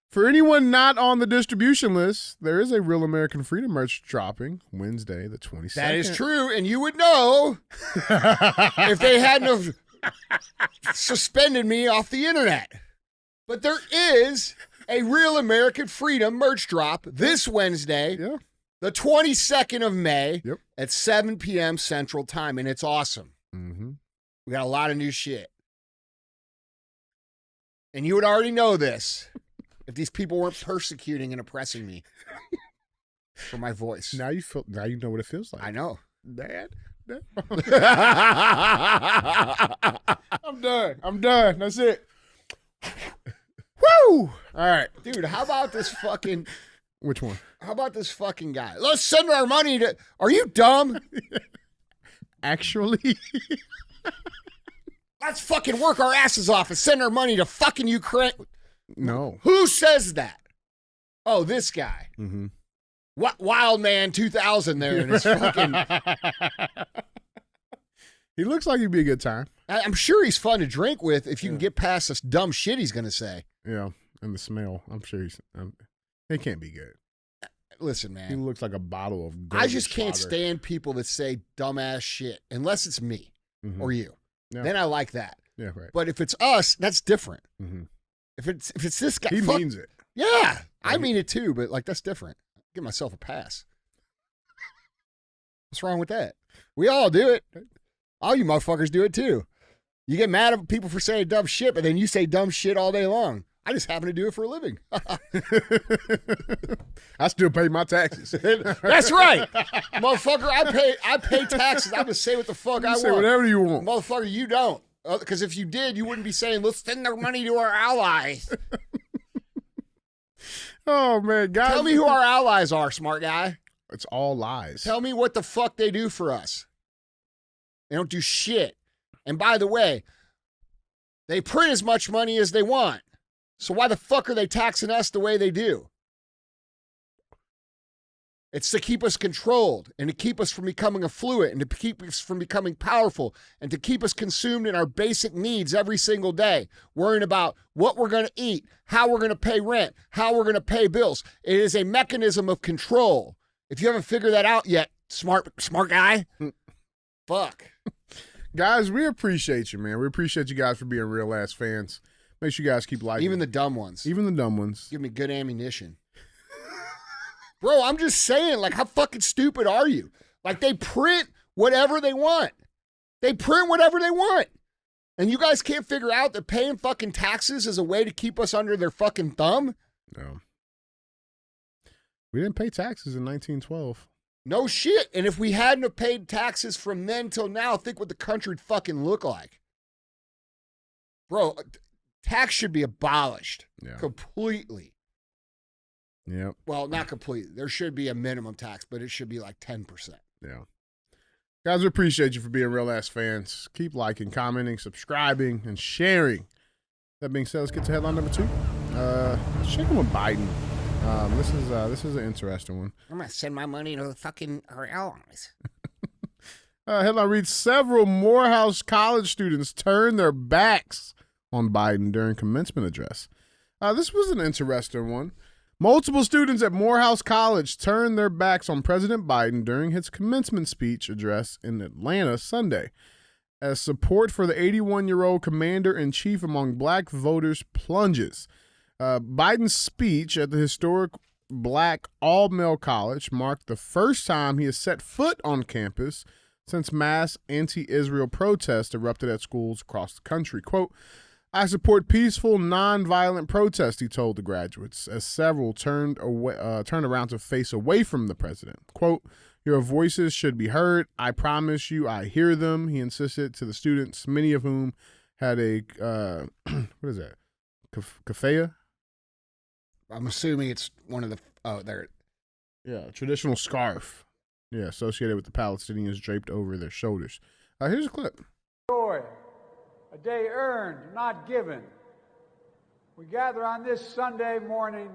For anyone not on the distribution list, there is a Real American Freedom merch dropping Wednesday, the 22nd. That is true, and you would know if they hadn't have suspended me off the internet. But there is a Real American Freedom merch drop this Wednesday, the 22nd of May at 7 p.m. Central Time, and it's awesome. Mm-hmm. We got a lot of new shit. And you would already know this if these people weren't persecuting and oppressing me for my voice. Now you know what it feels like. I know. Dad. I'm done. That's it. Woo! All right. Dude, how about this fucking... Which one? How about this fucking guy? Let's send our money to... Are you dumb? Actually... Let's fucking work our asses off and send our money to fucking Ukraine. No. Who says that? Oh, this guy. Mm-hmm. What Wild Man 2000 there in his fucking... He looks like he'd be a good time. I'm sure he's fun to drink with if you can get past this dumb shit he's going to say. Yeah, and the smell. I'm sure it can't be good. Listen, He man. looks like a bottle of I just can't Goldschlager. stand people that say dumbass shit unless it's me or you. Yeah. Then I like that. Yeah, right. But if it's us, that's different. Mm-hmm. If it's this guy, He means it. Yeah, I mean it too, but like that's different. Give myself a pass. What's wrong with that? We all do it. All you motherfuckers do it too. You get mad at people for saying dumb shit, but then you say dumb shit all day long. I just happen to do it for a living. I still pay my taxes. That's right, motherfucker. I pay taxes. I just say what the fuck I want. Say whatever you want, motherfucker. You don't, because if you did, you wouldn't be saying let's send our money to our allies. Oh man, guys, Tell me who our allies are, smart guy. It's all lies. Tell me what the fuck they do for us. They don't do shit. And by the way, they print as much money as they want. So why the fuck are they taxing us the way they do? It's to keep us controlled and to keep us from becoming affluent and to keep us from becoming powerful and to keep us consumed in our basic needs every single day, worrying about what we're going to eat, how we're going to pay rent, how we're going to pay bills. It is a mechanism of control. If you haven't figured that out yet, smart guy, fuck. Guys, we appreciate you, man. We appreciate you guys for being real ass fans. Make sure you guys keep liking. Even the dumb ones. Even the dumb ones. Give me good ammunition. Bro, I'm just saying, like, how fucking stupid are you? Like, they print whatever they want. They print whatever they want. And you guys can't figure out that paying fucking taxes is a way to keep us under their fucking thumb? No. We didn't pay taxes in 1912. No shit. And if we hadn't have paid taxes from then till now, think what the country'd fucking look like. Bro, tax should be abolished completely. Yep. Well, not completely. There should be a minimum tax, but it should be like 10%. Yeah. Guys, we appreciate you for being real ass fans. Keep liking, commenting, subscribing, and sharing. That being said, let's get to headline number 2. Let's check in with Biden. This is an interesting one. I'm gonna send my money to fucking our allies. Headline reads: several Morehouse college students turned their backs on Biden during commencement address. This was an interesting one. Multiple students at Morehouse College turned their backs on President Biden during his commencement speech address in Atlanta Sunday, as support for the 81-year-old commander-in-chief among black voters plunges. Biden's speech at the historic black all-male college marked the first time he has set foot on campus since mass anti-Israel protests erupted at schools across the country. Quote, "I support peaceful, nonviolent protest," he told the graduates, as several turned around to face away from the president. Quote, "Your voices should be heard. I promise you I hear them," he insisted to the students, many of whom had a, what is that, keffiyeh? I'm assuming it's one of the, there. Yeah, traditional scarf. Yeah, associated with the Palestinians draped over their shoulders. Here's a clip. Joy, a day earned, not given. We gather on this Sunday morning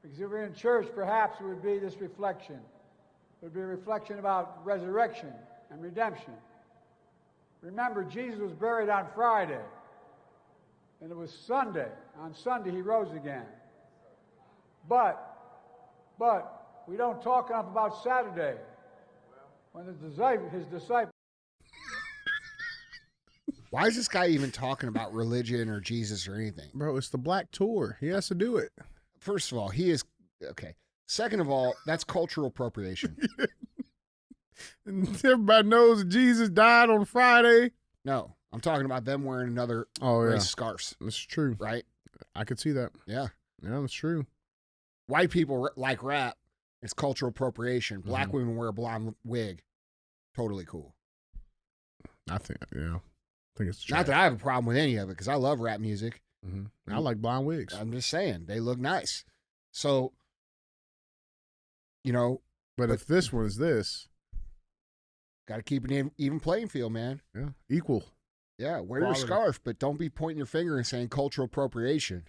Because if we're in church, perhaps it would be this reflection. It would be a reflection about resurrection and redemption. Remember, Jesus was buried on Friday, and it was Sunday. On Sunday, he rose again. But we don't talk enough about Saturday, when his disciples. Why is this guy even talking about religion or Jesus or anything? Bro, it's the Black Tour. He has to do it. First of all, he is okay. Second of all, that's cultural appropriation. And everybody knows that Jesus died on Friday. No, I'm talking about them wearing another Oh, yeah. race scarves, That's true. right? I could see that. Yeah. Yeah, that's true. White people like rap. It's cultural appropriation. Black women wear a blonde wig. Totally cool. I think it's true. Not that I have a problem with any of it because I love rap music. I like blonde wigs. I'm just saying they look nice. So, you know, But if this one's this, got to keep an even playing field, man. yeah, equal. Yeah, wear Quality. your scarf, but don't be pointing your finger and saying cultural appropriation.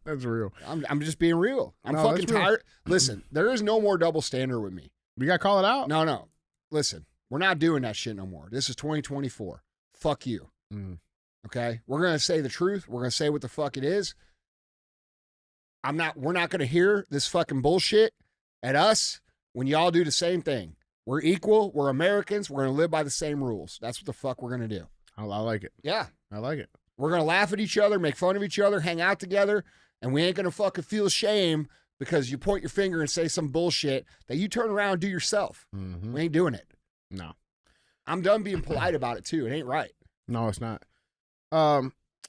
That's real. I'm just being real. I'm No, fucking that's real. tired. Listen, there is no more double standard with me. We got to call it out. No. Listen, we're not doing that shit no more. This is 2024. Fuck you. Mm. Okay? We're going to say the truth. We're going to say what the fuck it is. We're not going to hear this fucking bullshit at us when y'all do the same thing. We're equal. We're Americans. We're going to live by the same rules. That's what the fuck we're going to do. I like it. Yeah. I like it. We're going to laugh at each other, make fun of each other, hang out together, and we ain't going to fucking feel shame because you point your finger and say some bullshit that you turn around and do yourself. Mm-hmm. We ain't doing it. No. I'm done being polite about it, too. It ain't right. No, it's not.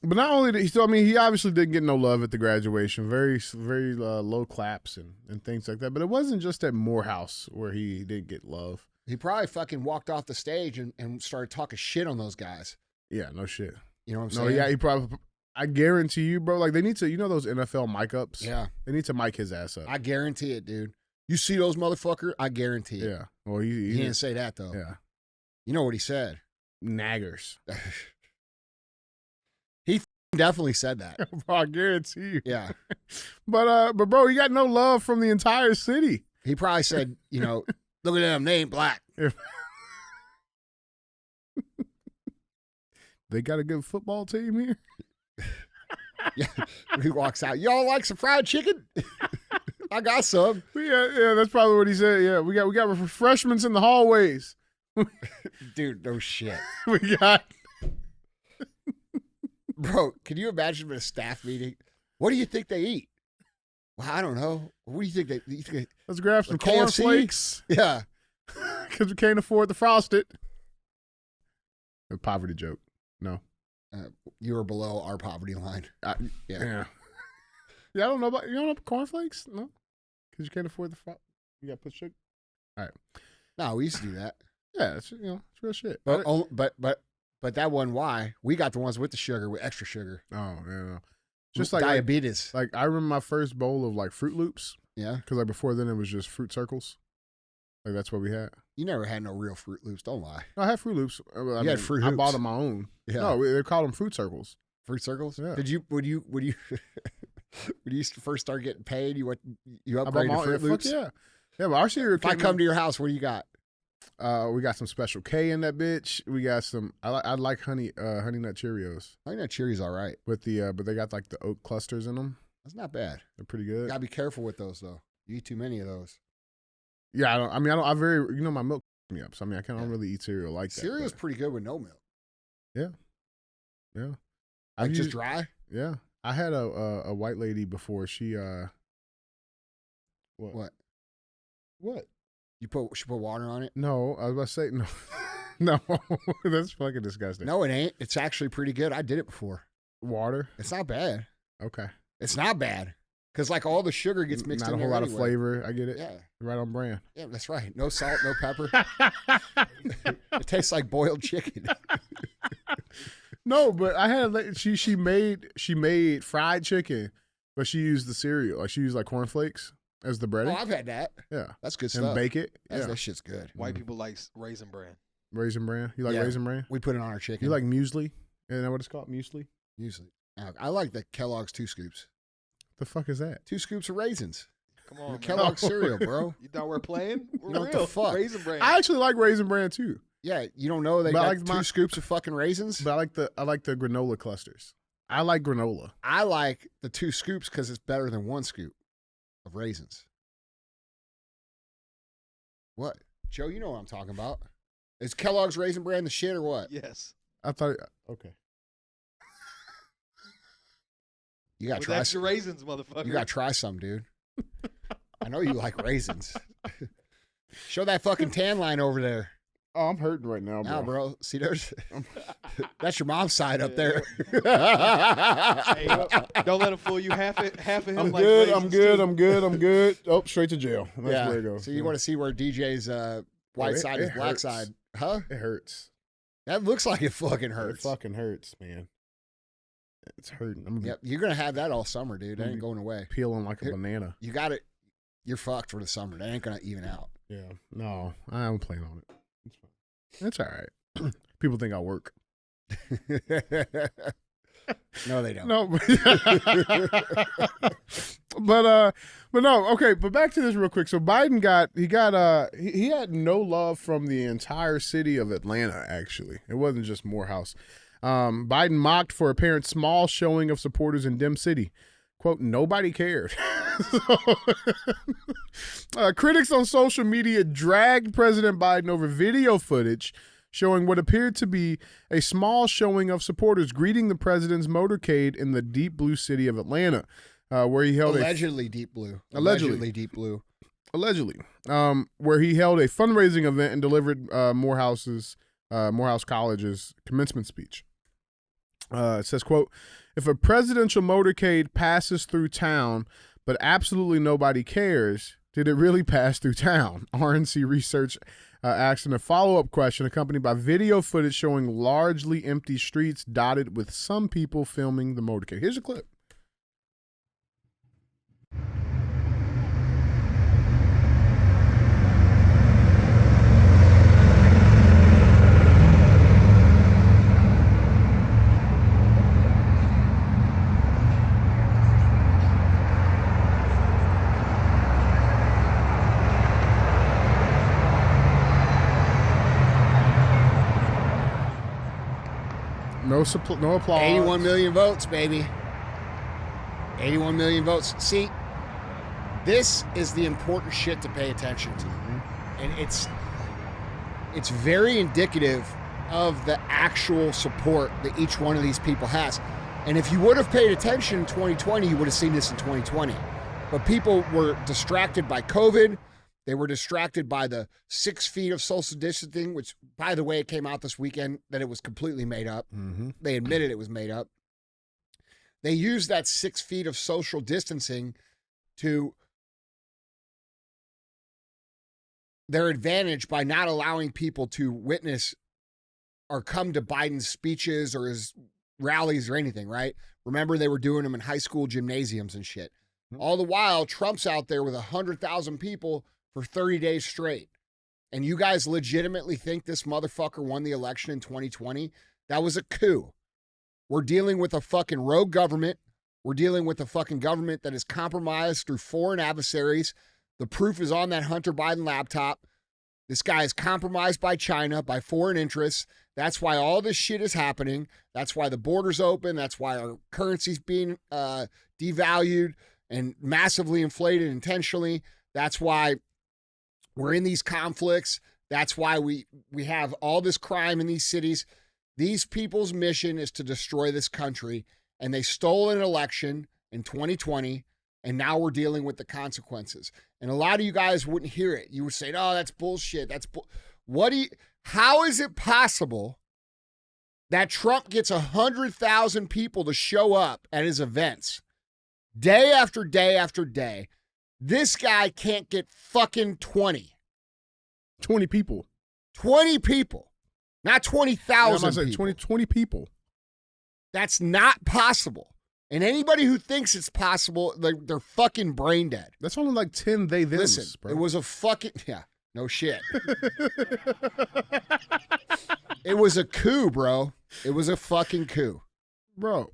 But not only did he obviously didn't get no love at the graduation. Very, very low claps and things like that. But it wasn't just at Morehouse where he did get love. He probably fucking walked off the stage and started talking shit on those guys. Yeah, no shit. You know what I'm No, saying? yeah, he probably. I guarantee you, bro. Like they need to, those NFL mic ups. Yeah. They need to mic his ass up. I guarantee it, dude. You see those motherfuckers? I guarantee it. Yeah. Well, He didn't say that, though. Yeah. You know what he said? Naggers. He definitely said that. Bro, I guarantee you. Yeah. But bro, he got no love from the entire city. He probably said, look at them, they ain't black. They got a good football team here. Yeah. He walks out. Y'all like some fried chicken? I got some. Yeah, that's probably what he said. Yeah, we got refreshments in the hallways. Dude, no shit. We got. Bro, can you imagine at a staff meeting? What do you think they eat? Well, I don't know. What do you think they eat? Let's grab some Like KFC? cornflakes. Yeah. Because we can't afford the Frosted. A poverty joke. No. You were below our poverty line. Yeah. Yeah, I don't know about, you don't know cornflakes? No? Because you can't afford the Frosted. You got to put sugar. All right. No, we used to do that. Yeah, it's real shit. But that wasn't why. We got the ones with the sugar, with extra sugar. Oh, yeah. Just like diabetes. Like I remember my first bowl of like Fruit Loops. Yeah. Because like before then it was just Fruit Circles. Like that's what we had. You never had no real Fruit Loops. Don't lie. No, I had Fruit Loops. You had Fruit I Hoops. bought them my own. Yeah. No, they called them Fruit Circles. Fruit Circles? Yeah. Did you when you when you first started getting paid, you I bought upgraded my to own. Fruit Fuck Loops? yeah. Yeah, but our cereal If I come to your house, what do you got? we got some Special K in that bitch. We got some. I like honey nut Cheerios. I think that Cheerios all right. With the but they got like the oat clusters in them. That's not bad. They're pretty You good. gotta be careful with those though. You eat too many of those. Yeah, I very my milk me up. So I don't really eat cereal like that. Cereal's but- pretty good with no milk. Yeah. Like I've just used- dry. Yeah, I had a white lady before. She What? What? She put water on it? No, I was about to say no. No, that's fucking disgusting. No, it ain't. It's actually pretty good. I did it before. Water. It's not bad. Okay. It's not bad. Because like all the sugar gets mixed Not in a whole there lot of anyway. flavor. I get it. Yeah. Right on brand. Yeah, that's right. No salt, no pepper. It tastes like boiled chicken. No, but I had she made fried chicken, but she used the cereal. Like she used like cornflakes as the breading. Oh, I've had that. Yeah. That's good And stuff. bake it. Yeah. That shit's good. White people like Raisin Bran. Raisin Bran. You like Yeah. Raisin Bran? We put it on our chicken. You like muesli? Isn't that what it's called? Muesli? usually. I like the Kellogg's 2 scoops. The fuck is that? 2 scoops of raisins. Come In on, the man. Kellogg's cereal, bro. You thought we're playing? We're You know what real. the fuck? Raisin Bran. I actually like Raisin Bran too, Yeah, you don't know they But I got like 2 my- scoops of fucking raisins? but I like the granola clusters. I like granola. I like the 2 scoops because it's better than 1 scoop of raisins. What? Joe, you know what I'm talking about. Is Kellogg's Raisin Bran the shit or what? Yes. I thought okay. You got to With try extra some. raisins, motherfucker. You got to try some, dude. I know you like raisins. Show that fucking tan line over there. Oh, I'm hurting right now, bro. Now, bro. See, there's that's your mom's side up there. Hey, don't let him fool you. Half of him I'm like good. raisins, I'm good. too. I'm good. I'm good. Oh, straight to jail. That's Yeah. where it goes. So you want to see where DJ's white side is black hurts. side, huh? It hurts. That looks like it fucking It hurts. fucking hurts, man. It's hurting. I'm gonna Yep, you're gonna have that all summer, dude. That ain't Mhm. going away. be peeling like a Here- banana. You got it. You're fucked for the summer. That ain't gonna even out. Yeah. No, I'm playing on it. It's fine. It's all right. People think I work. No, they don't. No, but no. Okay, but back to this real quick. So Biden he had no love from the entire city of Atlanta. Actually, it wasn't just Morehouse. Biden mocked for apparent small showing of supporters in Dim City. Quote, nobody cared. Critics on social media dragged President Biden over video footage showing what appeared to be a small showing of supporters greeting the president's motorcade in the deep blue city of Atlanta, where he held Allegedly deep blue. Allegedly. Deep blue. where he held a fundraising event and delivered Morehouse College's commencement speech. It says, quote, if a presidential motorcade passes through town, but absolutely nobody cares, did it really pass through town? RNC Research asked in a follow-up question accompanied by video footage showing largely empty streets dotted with some people filming the motorcade. Here's a clip. No applause. 81 million votes, baby. 81 million votes. See, this is the important shit to pay attention to. And it's very indicative of the actual support that each one of these people has. And if you would have paid attention in 2020, you would have seen this in 2020. But people were distracted by COVID. They were distracted by the 6 feet of social distancing, which, by the way, it came out this weekend that it was completely made up. Mm-hmm. They admitted it was made up. They used that 6 feet of social distancing to their advantage by not allowing people to witness or come to Biden's speeches or his rallies or anything, right? Remember, they were doing them in high school gymnasiums and shit. All the while, Trump's out there with 100,000 people for 30 days straight. And you guys legitimately think this motherfucker won the election in 2020? That was a coup. We're dealing with a fucking rogue government. We're dealing with a fucking government that is compromised through foreign adversaries. The proof is on that Hunter Biden laptop. This guy is compromised by China, by foreign interests. That's why all this shit is happening. That's why the border's open. That's why our currency's being devalued and massively inflated intentionally. That's why we're in these conflicts. That's why we have all this crime in these cities. These people's mission is to destroy this country, and they stole an election in 2020, and now we're dealing with the consequences. And a lot of you guys wouldn't hear it. You would say, "Oh, that's bullshit. How is it possible that Trump gets 100,000 people to show up at his events day after day after day? This guy can't get fucking 20 people. 20 people. Not 20,000 people. 20 people. That's not possible. And anybody who thinks it's possible, they're fucking brain dead. That's only like 10 they thems, Listen, bro. it was a fucking, yeah, no shit. It was a coup, bro. It was a fucking coup. Bro,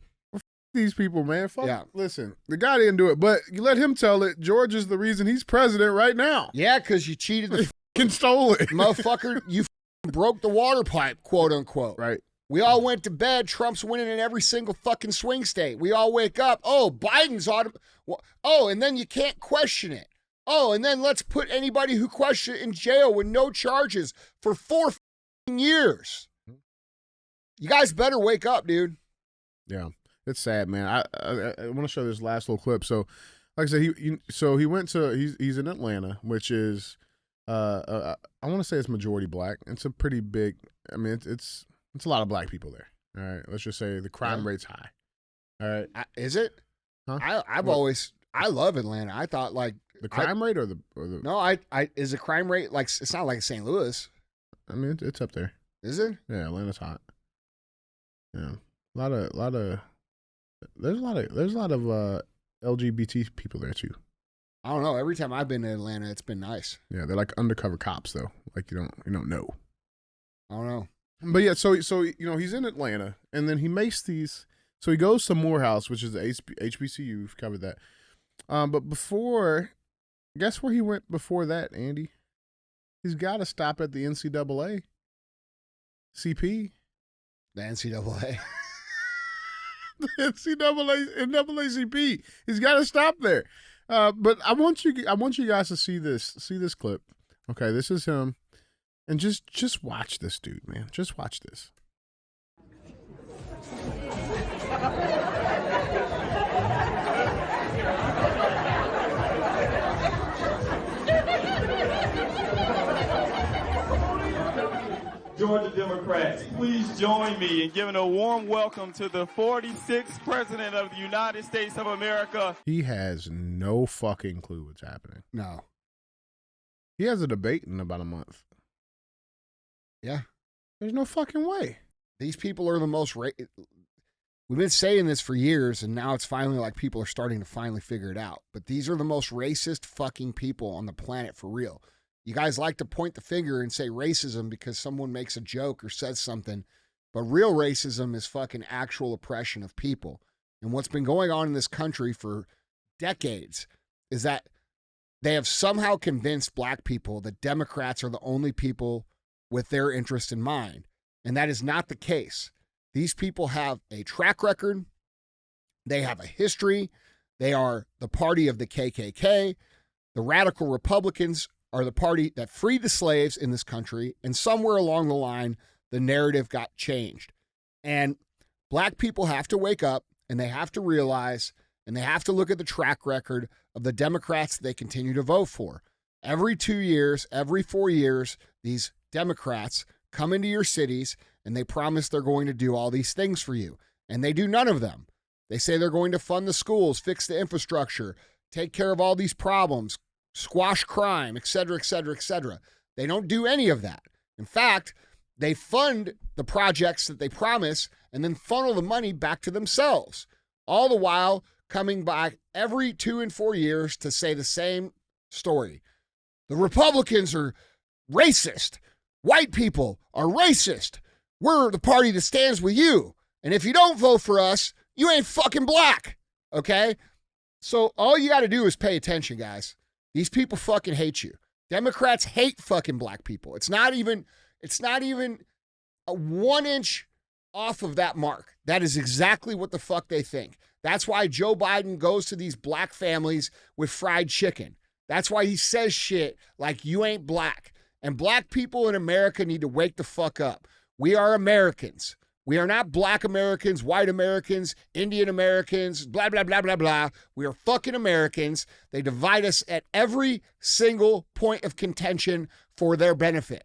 these people, man. Fuck. Yeah. Listen, the guy didn't do it, but you let him tell it. George is the reason he's president right now. Yeah, because you cheated the Fucking stole it. motherfucker. You broke the water pipe, quote unquote. Right. We all went to bed. Trump's winning in every single fucking swing state. We all wake up. Oh, Biden's oh, and then you can't question it. Oh, and then let's put anybody who questioned it in jail with no charges for 4 years. You guys better wake up, dude. Yeah, it's sad, man. I want to show this last little clip. So, like I said, he went to he's in Atlanta, which is I want to say it's majority black. It's a pretty big. I mean, it's a lot of black people there. All right, let's just say the crime rate's high. All right, Is it? Huh? I love Atlanta. I thought like the crime rate or the no, is the crime rate like it's not like St. Louis, I mean, it's up there. is it? Yeah, Atlanta's hot. Yeah, there's a lot of LGBT people there too. I don't know. Every time I've been to Atlanta, it's been nice. Yeah, they're like undercover cops though. Like you don't know. I don't know. But yeah, so he's in Atlanta, and then he makes these. So he goes to Morehouse, which is the HBCU. We've covered that. But guess where he went before that, Andy? He's got to stop at the NCAA. CP. The NCAA. The NAACP. He's got to stop there. But I want you guys to see this clip. Okay, this is him, and just watch this dude, man. Just watch this. Georgia Democrats, please join me in giving a warm welcome to the 46th President of the United States of America. He has no fucking clue what's happening. No. He has a debate in about a month. Yeah. There's no fucking way. These people are the most. We've been saying this for years, and now it's finally like people are starting to finally figure it out. But these are the most racist fucking people on the planet for real. You guys like to point the finger and say racism because someone makes a joke or says something, but real racism is fucking actual oppression of people. And what's been going on in this country for decades is that they have somehow convinced black people that Democrats are the only people with their interest in mind. And that is not the case. These people have a track record. They have a history. They are the party of the KKK. The radical Republicans are the party that freed the slaves in this country, and somewhere along the line, the narrative got changed. And black people have to wake up, and they have to realize, and they have to look at the track record of the Democrats they continue to vote for. Every 2 years, every 4 years, these Democrats come into your cities, and they promise they're going to do all these things for you, and they do none of them. They say they're going to fund the schools, fix the infrastructure, take care of all these problems, squash crime, et cetera, et cetera, et cetera. They don't do any of that. In fact, they fund the projects that they promise and then funnel the money back to themselves, all the while coming back every 2 and 4 years to say the same story. The Republicans are racist. White people are racist. We're the party that stands with you. And if you don't vote for us, you ain't fucking black. Okay? So all you got to do is pay attention, guys. These people fucking hate you. Democrats hate fucking black people. It's not even a 1 inch off of that mark. That is exactly what the fuck they think. That's why Joe Biden goes to these black families with fried chicken. That's why he says shit like you ain't black. And black people in America need to wake the fuck up. We are Americans. We are not black Americans, white Americans, Indian Americans, blah, blah, blah, blah, blah. We are fucking Americans. They divide us at every single point of contention for their benefit.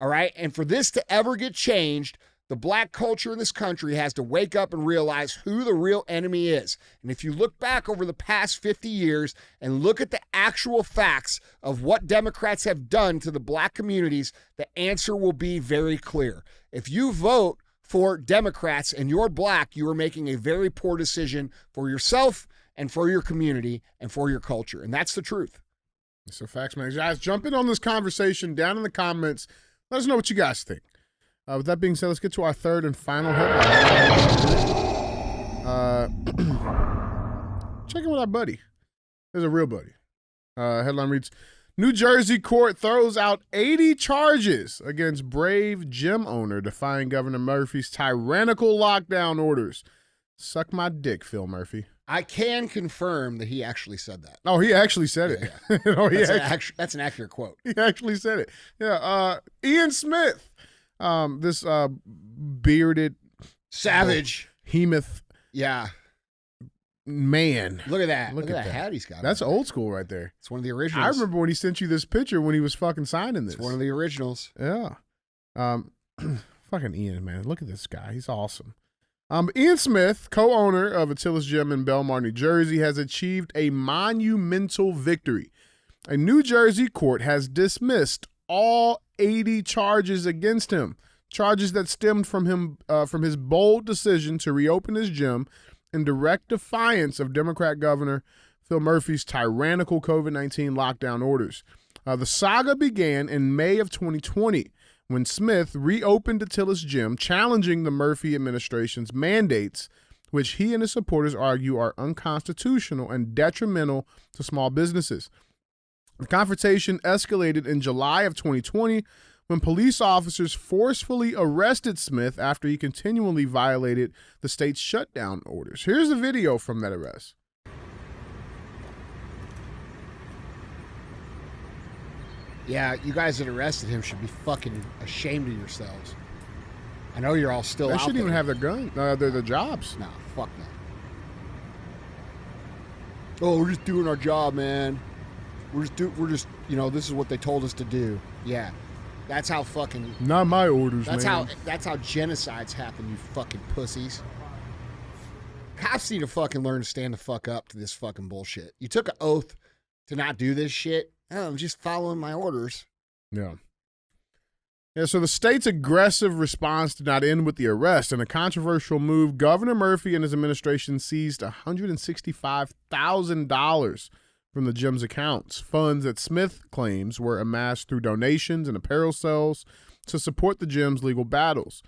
All right? And for this to ever get changed, the black culture in this country has to wake up and realize who the real enemy is. And if you look back over the past 50 years and look at the actual facts of what Democrats have done to the black communities, the answer will be very clear. If you vote for Democrats and you're black, you are making a very poor decision for yourself and for your community and for your culture. And that's the truth. So facts, man. Guys, jump in on this conversation down in the comments. Let us know what you guys think. With that being said, let's get to our third and final headline. Check in with our buddy. There's a real buddy. Headline reads, New Jersey court throws out 80 charges against brave gym owner defying Governor Murphy's tyrannical lockdown orders. Suck my dick, Phil Murphy. I can confirm that he actually said that. Oh, he actually said it. Yeah. Oh, That's an accurate quote. He actually said it. Yeah. Ian Smith, this bearded Savage. behemoth Yeah. man. Look at that. Look Look at at that that. hat he's got. That's on there. old school right there. It's one of the I originals. remember when he sent you this picture when he was fucking signing this. It's one of the originals. Yeah. Fucking Ian, man. Look at this guy. He's awesome. Ian Smith, co-owner of Attila's Gym in Belmar, New Jersey, has achieved a monumental victory. A New Jersey court has dismissed all 80 charges against him, charges that stemmed from his bold decision to reopen his gym in direct defiance of Democrat Governor Phil Murphy's tyrannical COVID-19 lockdown orders. The saga began in May of 2020 when Smith reopened Attila's Gym, challenging the Murphy administration's mandates, which he and his supporters argue are unconstitutional and detrimental to small businesses. The confrontation escalated in July of 2020 when police officers forcefully arrested Smith after he continually violated the state's shutdown orders. Here's the video from that arrest. Yeah, you guys that arrested him should be fucking ashamed of yourselves. I know you're all still They out shouldn't there. even have their gun, their jobs. Nah, fuck no. Oh, we're just doing our job, man. We're just, this is what they told us to do. Yeah. That's how fucking Not my orders, that's man. how genocides happen, you fucking pussies. Cops need to fucking learn to stand the fuck up to this fucking bullshit. You took an oath to not do this shit. Oh, I'm just following my orders. Yeah. Yeah, so the state's aggressive response did not end with the arrest. In a controversial move, Governor Murphy and his administration seized $165,000 from the gym's accounts, funds that Smith claims were amassed through donations and apparel sales to support the gym's legal battles.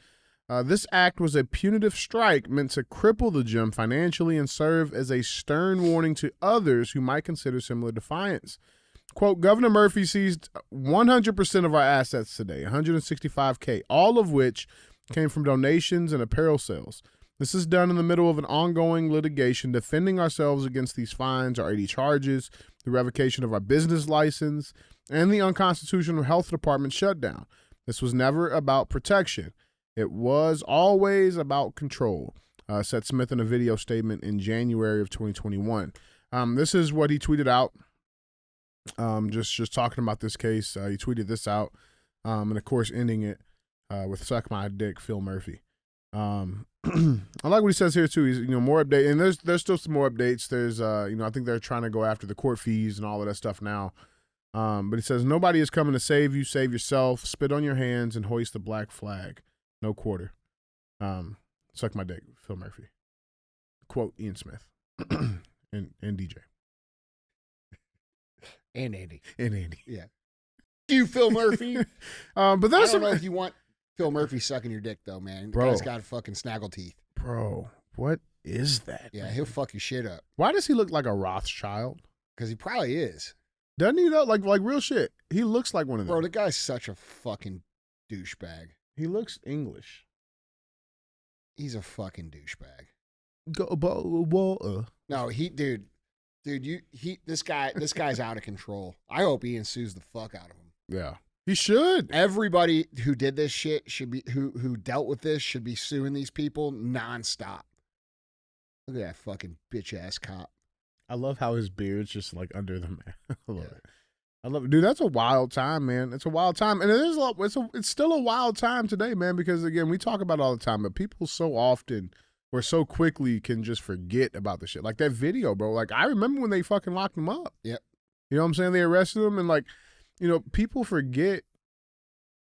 This act was a punitive strike meant to cripple the gym financially and serve as a stern warning to others who might consider similar defiance. Quote, Governor Murphy seized 100% of our assets today, $165K, all of which came from donations and apparel sales. This is done in the middle of an ongoing litigation defending ourselves against these fines, our 80 charges, the revocation of our business license, and the unconstitutional health department shutdown. This was never about protection. It was always about control, said Smith in a video statement in January of 2021. This is what he tweeted out. Just talking about this case, he tweeted this out, and of course ending it with "Suck my dick, Phil Murphy." I like what he says here too. He's more update, and there's still some more updates. There's I think they're trying to go after the court fees and all of that stuff now. But he says nobody is coming to save you. Save yourself. Spit on your hands and hoist the black flag. No quarter. Suck my dick, Phil Murphy. Quote Ian Smith and DJ. And Andy. Yeah. You, Phil Murphy. But I there's don't know if you want Phil Murphy sucking your dick, though, man. The Bro. guy's got fucking snaggle teeth. Bro, what is that? Yeah, man? he'll fuck your shit up. Why does he look like a Rothschild? Because he probably is. Doesn't he though? Like real shit. He looks like one of them. Bro, the guy's such a fucking douchebag. He looks English. He's a fucking douchebag. No, this guy's out of control. I hope Ian sues the fuck out of him. Yeah. He should. Everybody who did this shit should be who dealt with this should be suing these people nonstop. Look at that fucking bitch ass cop. I love how his beard's just like under the man. I love it. I love it. Dude, that's a wild time, man. It's a wild time. And it's still a wild time today, man, because again, we talk about it all the time, but people so often or so quickly can just forget about the shit. Like that video, bro. Like I remember when they fucking locked him up. Yep. You know what I'm saying? They arrested him and people forget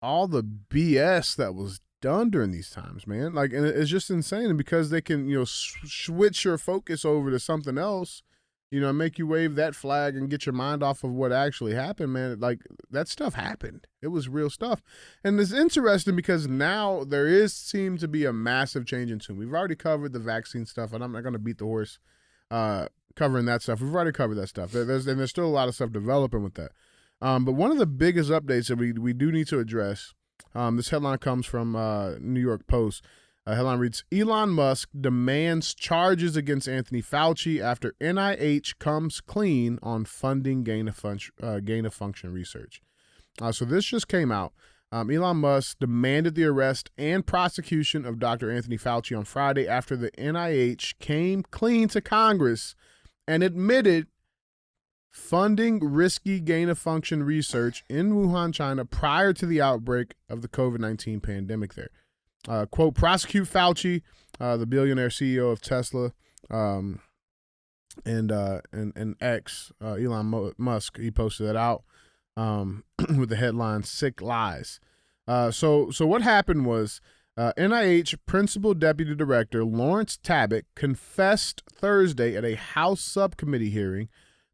all the BS that was done during these times, man. Like, and it's just insane. And because they can, switch your focus over to something else make you wave that flag and get your mind off of what actually happened, man. Like, that stuff happened. It was real stuff. And it's interesting because now there seems to be a massive change in tune. We've already covered the vaccine stuff, and I'm not going to beat the horse covering that stuff. We've already covered that stuff. There's still a lot of stuff developing with that. But one of the biggest updates that we do need to address, this headline comes from New York Post. Headline reads, Elon Musk demands charges against Anthony Fauci after NIH comes clean on funding gain-of-function research. So this just came out. Elon Musk demanded the arrest and prosecution of Dr. Anthony Fauci on Friday after the NIH came clean to Congress and admitted funding risky gain-of-function research in Wuhan, China prior to the outbreak of the COVID-19 pandemic there. Quote, prosecute Fauci, the billionaire CEO of Tesla, and X, Elon Musk. He posted that out with the headline "Sick Lies." So what happened was NIH Principal Deputy Director Lawrence Tabak confessed Thursday at a House subcommittee hearing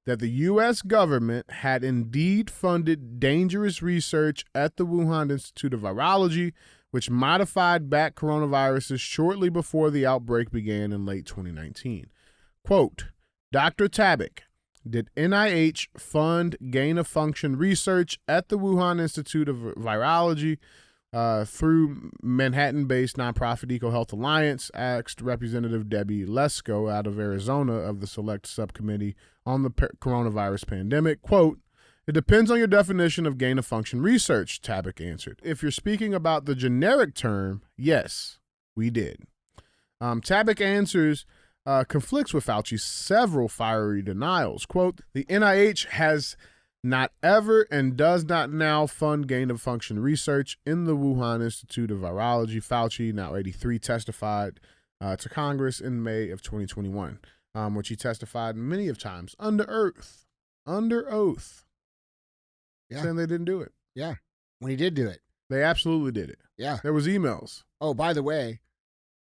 that the U.S. government had indeed funded dangerous research at the Wuhan Institute of Virology, which modified bat coronaviruses shortly before the outbreak began in late 2019. Quote, Dr. Tabak, did NIH fund gain-of-function research at the Wuhan Institute of Virology through Manhattan-based nonprofit EcoHealth Alliance? Asked Representative Debbie Lesko out of Arizona of the Select Subcommittee on the Coronavirus Pandemic. Quote, it depends on your definition of gain-of-function research, Tabak answered. If you're speaking about the generic term, yes, we did. Tabak answers conflicts with Fauci's several fiery denials. Quote, the NIH has not ever and does not now fund gain-of-function research in the Wuhan Institute of Virology. Fauci, now 83, testified to Congress in May of 2021, which he testified many of times under oath. Yeah. Saying they didn't do it. Yeah. When he did do it. They absolutely did it. Yeah. There was emails. Oh, by the way,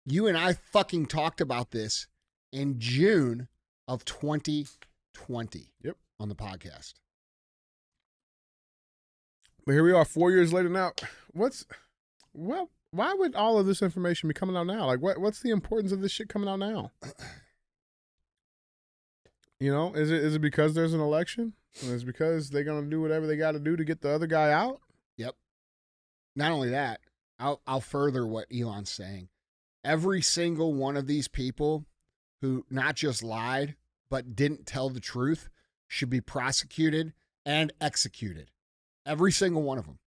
you and I fucking talked about this in June of 2020. Yep. On the podcast. But here we are 4 years later now. Why would all of this information be coming out now? Like, what's the importance of this shit coming out now? Is it because there's an election? Is it because they're gonna do whatever they got to do to get the other guy out? Yep. Not only that, I'll further what Elon's saying. Every single one of these people who not just lied but didn't tell the truth should be prosecuted and executed. Every single one of them.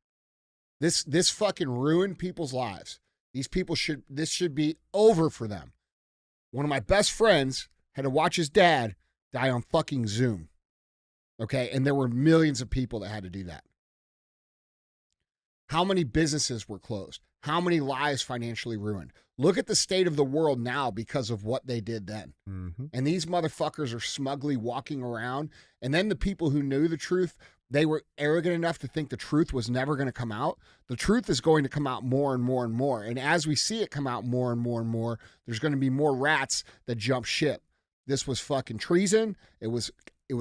This fucking ruined people's lives. This should be over for them. One of my best friends had to watch his dad die on fucking Zoom. Okay? And there were millions of people that had to do that. How many businesses were closed? How many lives financially ruined? Look at the state of the world now because of what they did then. Mm-hmm. And these motherfuckers are smugly walking around. And then the people who knew the truth, they were arrogant enough to think the truth was never going to come out. The truth is going to come out more and more and more. And as we see it come out more and more and more, there's going to be more rats that jump ship. This was fucking treason. It was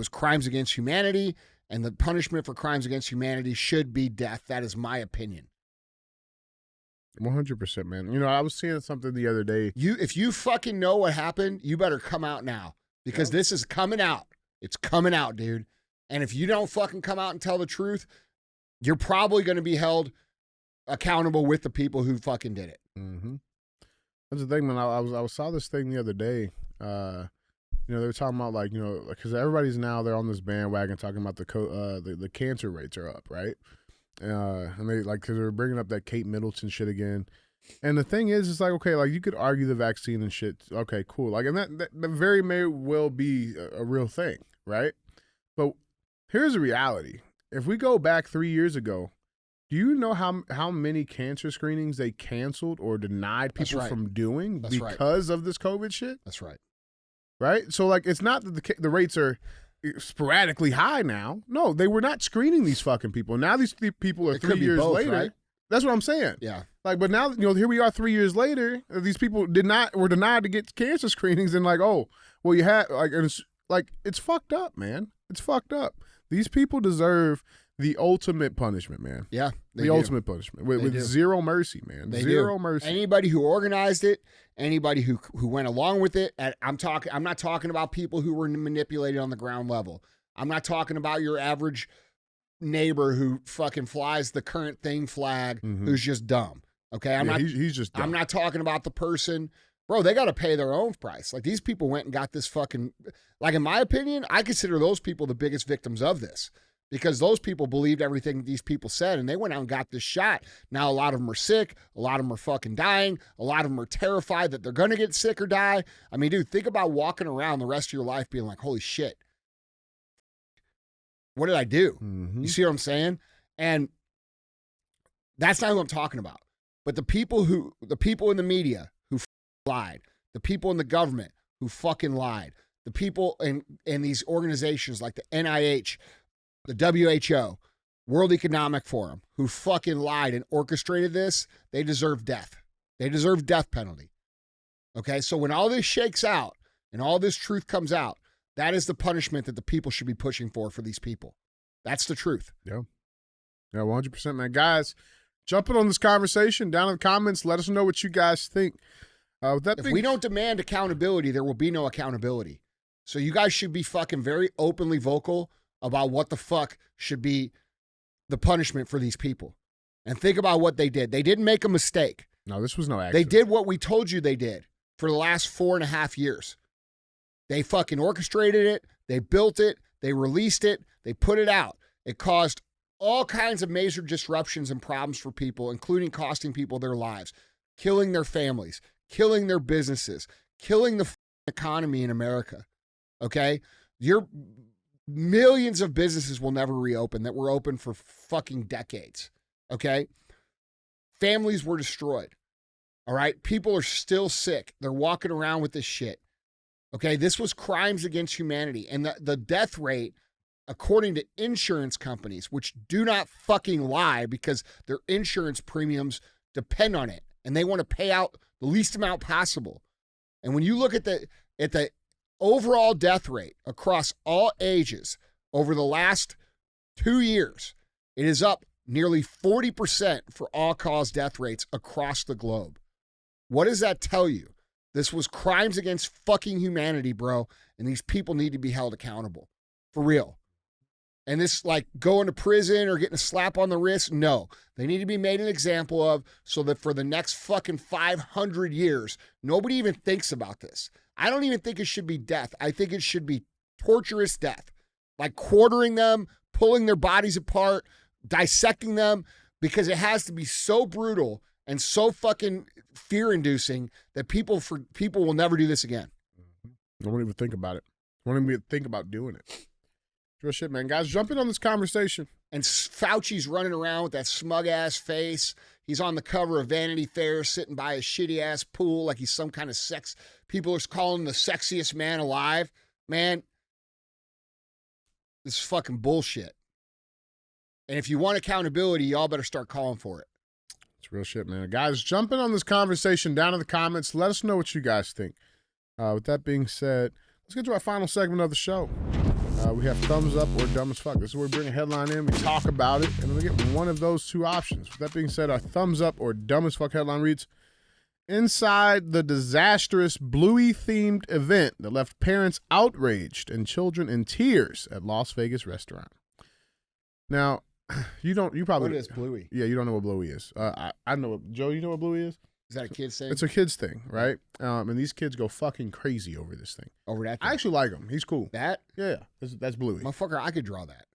crimes against humanity. And the punishment for crimes against humanity should be death. That is my opinion. 100%, man. I was seeing something the other day. If you fucking know what happened, you better come out now because this is coming out. It's coming out, dude. And if you don't fucking come out and tell the truth, you're probably going to be held accountable with the people who fucking did it. Mm-hmm. That's the thing, man. I saw this thing the other day. They were talking about because everybody's now they're on this bandwagon talking about the cancer rates are up, right? And they because they were bringing up that Kate Middleton shit again. And the thing is, it's like, okay, like you could argue the vaccine and shit. Okay, cool. Like, and that very may well be a real thing, right? But here's the reality. If we go back 3 years ago, do you know how many cancer screenings they canceled or denied people from doing because of this COVID shit? That's right. Right? So, like, it's not that the rates are sporadically high now. No, they were not screening these fucking people. Now these people are 3 years later. Right? That's what I'm saying. Yeah. Like, but now, here we are 3 years later. These people were denied to get cancer screenings, and like, oh, well, you had like, it's fucked up, man. It's fucked up. These people deserve the ultimate punishment, man. Yeah, the ultimate punishment with zero mercy, man. Zero mercy. Anybody who organized it, anybody who went along with it. I'm not talking about people who were manipulated on the ground level. I'm not talking about your average neighbor who fucking flies the current thing flag, who's just dumb. Okay, he's just dumb. I'm not talking about the person. Bro, they got to pay their own price. Like, these people went and got this fucking, like, in my opinion, I consider those people the biggest victims of this, because those people believed everything these people said, and they went out and got this shot. Now, a lot of them are sick. A lot of them are fucking dying. A lot of them are terrified that they're going to get sick or die. I mean, dude, think about walking around the rest of your life being like, holy shit, what did I do? You see what I'm saying? And that's not who I'm talking about. But the people in the media who lied, the people in the government who fucking lied, the people in these organizations like the NIH, the WHO, World Economic Forum, who fucking lied and orchestrated this, they deserve death. They deserve death penalty. Okay, so when all this shakes out and all this truth comes out, that is the punishment that the people should be pushing for these people. That's the truth. Yeah, 100%, man. Guys, jumping on this conversation down in the comments, let us know what you guys think. If we don't demand accountability, there will be no accountability. So you guys should be fucking very openly vocal about what the fuck should be the punishment for these people. And think about what they did. They didn't make a mistake. No, this was no accident. They did what we told you they did for the last 4.5 years. They fucking orchestrated it. They built it. They released it. They put it out. It caused all kinds of major disruptions and problems for people, including costing people their lives, killing their families, killing their businesses, killing the economy in America. Okay? Your millions of businesses will never reopen that were open for fucking decades. Okay? Families were destroyed. All right? People are still sick. They're walking around with this shit. Okay? This was crimes against humanity. And the death rate, according to insurance companies, which do not fucking lie because their insurance premiums depend on it, and they want to pay out the least amount possible. And when you look at the overall death rate across all ages over the last 2 years, it is up nearly 40% for all-cause death rates across the globe. What does that tell you? This was crimes against fucking humanity, bro, and these people need to be held accountable. For real. And this, like, going to prison or getting a slap on the wrist, no. They need to be made an example of so that for the next fucking 500 years, nobody even thinks about this. I don't even think it should be death. I think it should be torturous death. Like quartering them, pulling their bodies apart, dissecting them, because it has to be so brutal and so fucking fear-inducing that people will never do this again. I won't even think about it. I won't even think about doing it. Real shit, man. Guys, jump in on this conversation. And Fauci's running around with that smug-ass face. He's on the cover of Vanity Fair sitting by a shitty-ass pool like he's some kind of sex. People are calling him the sexiest man alive. Man, this is fucking bullshit. And if you want accountability, y'all better start calling for it. It's real shit, man. Guys, jump in on this conversation down in the comments. Let us know what you guys think. With that being said, let's get to our final segment of the show. We have thumbs up or dumb as fuck. This is where we bring a headline in, we talk about it, and we get one of those two options. With that being said, our thumbs up or dumb as fuck headline reads, inside the disastrous Bluey-themed event that left parents outraged and children in tears at Las Vegas restaurant. Now, you probably... What is Bluey? Yeah, you don't know what Bluey is. I know what... Joe, you know what Bluey is? Is that a kid's thing? It's a kid's thing, right? And these kids go fucking crazy over this thing. Over that thing? I actually like him. He's cool. That? Yeah, that's Bluey. Motherfucker, I could draw that.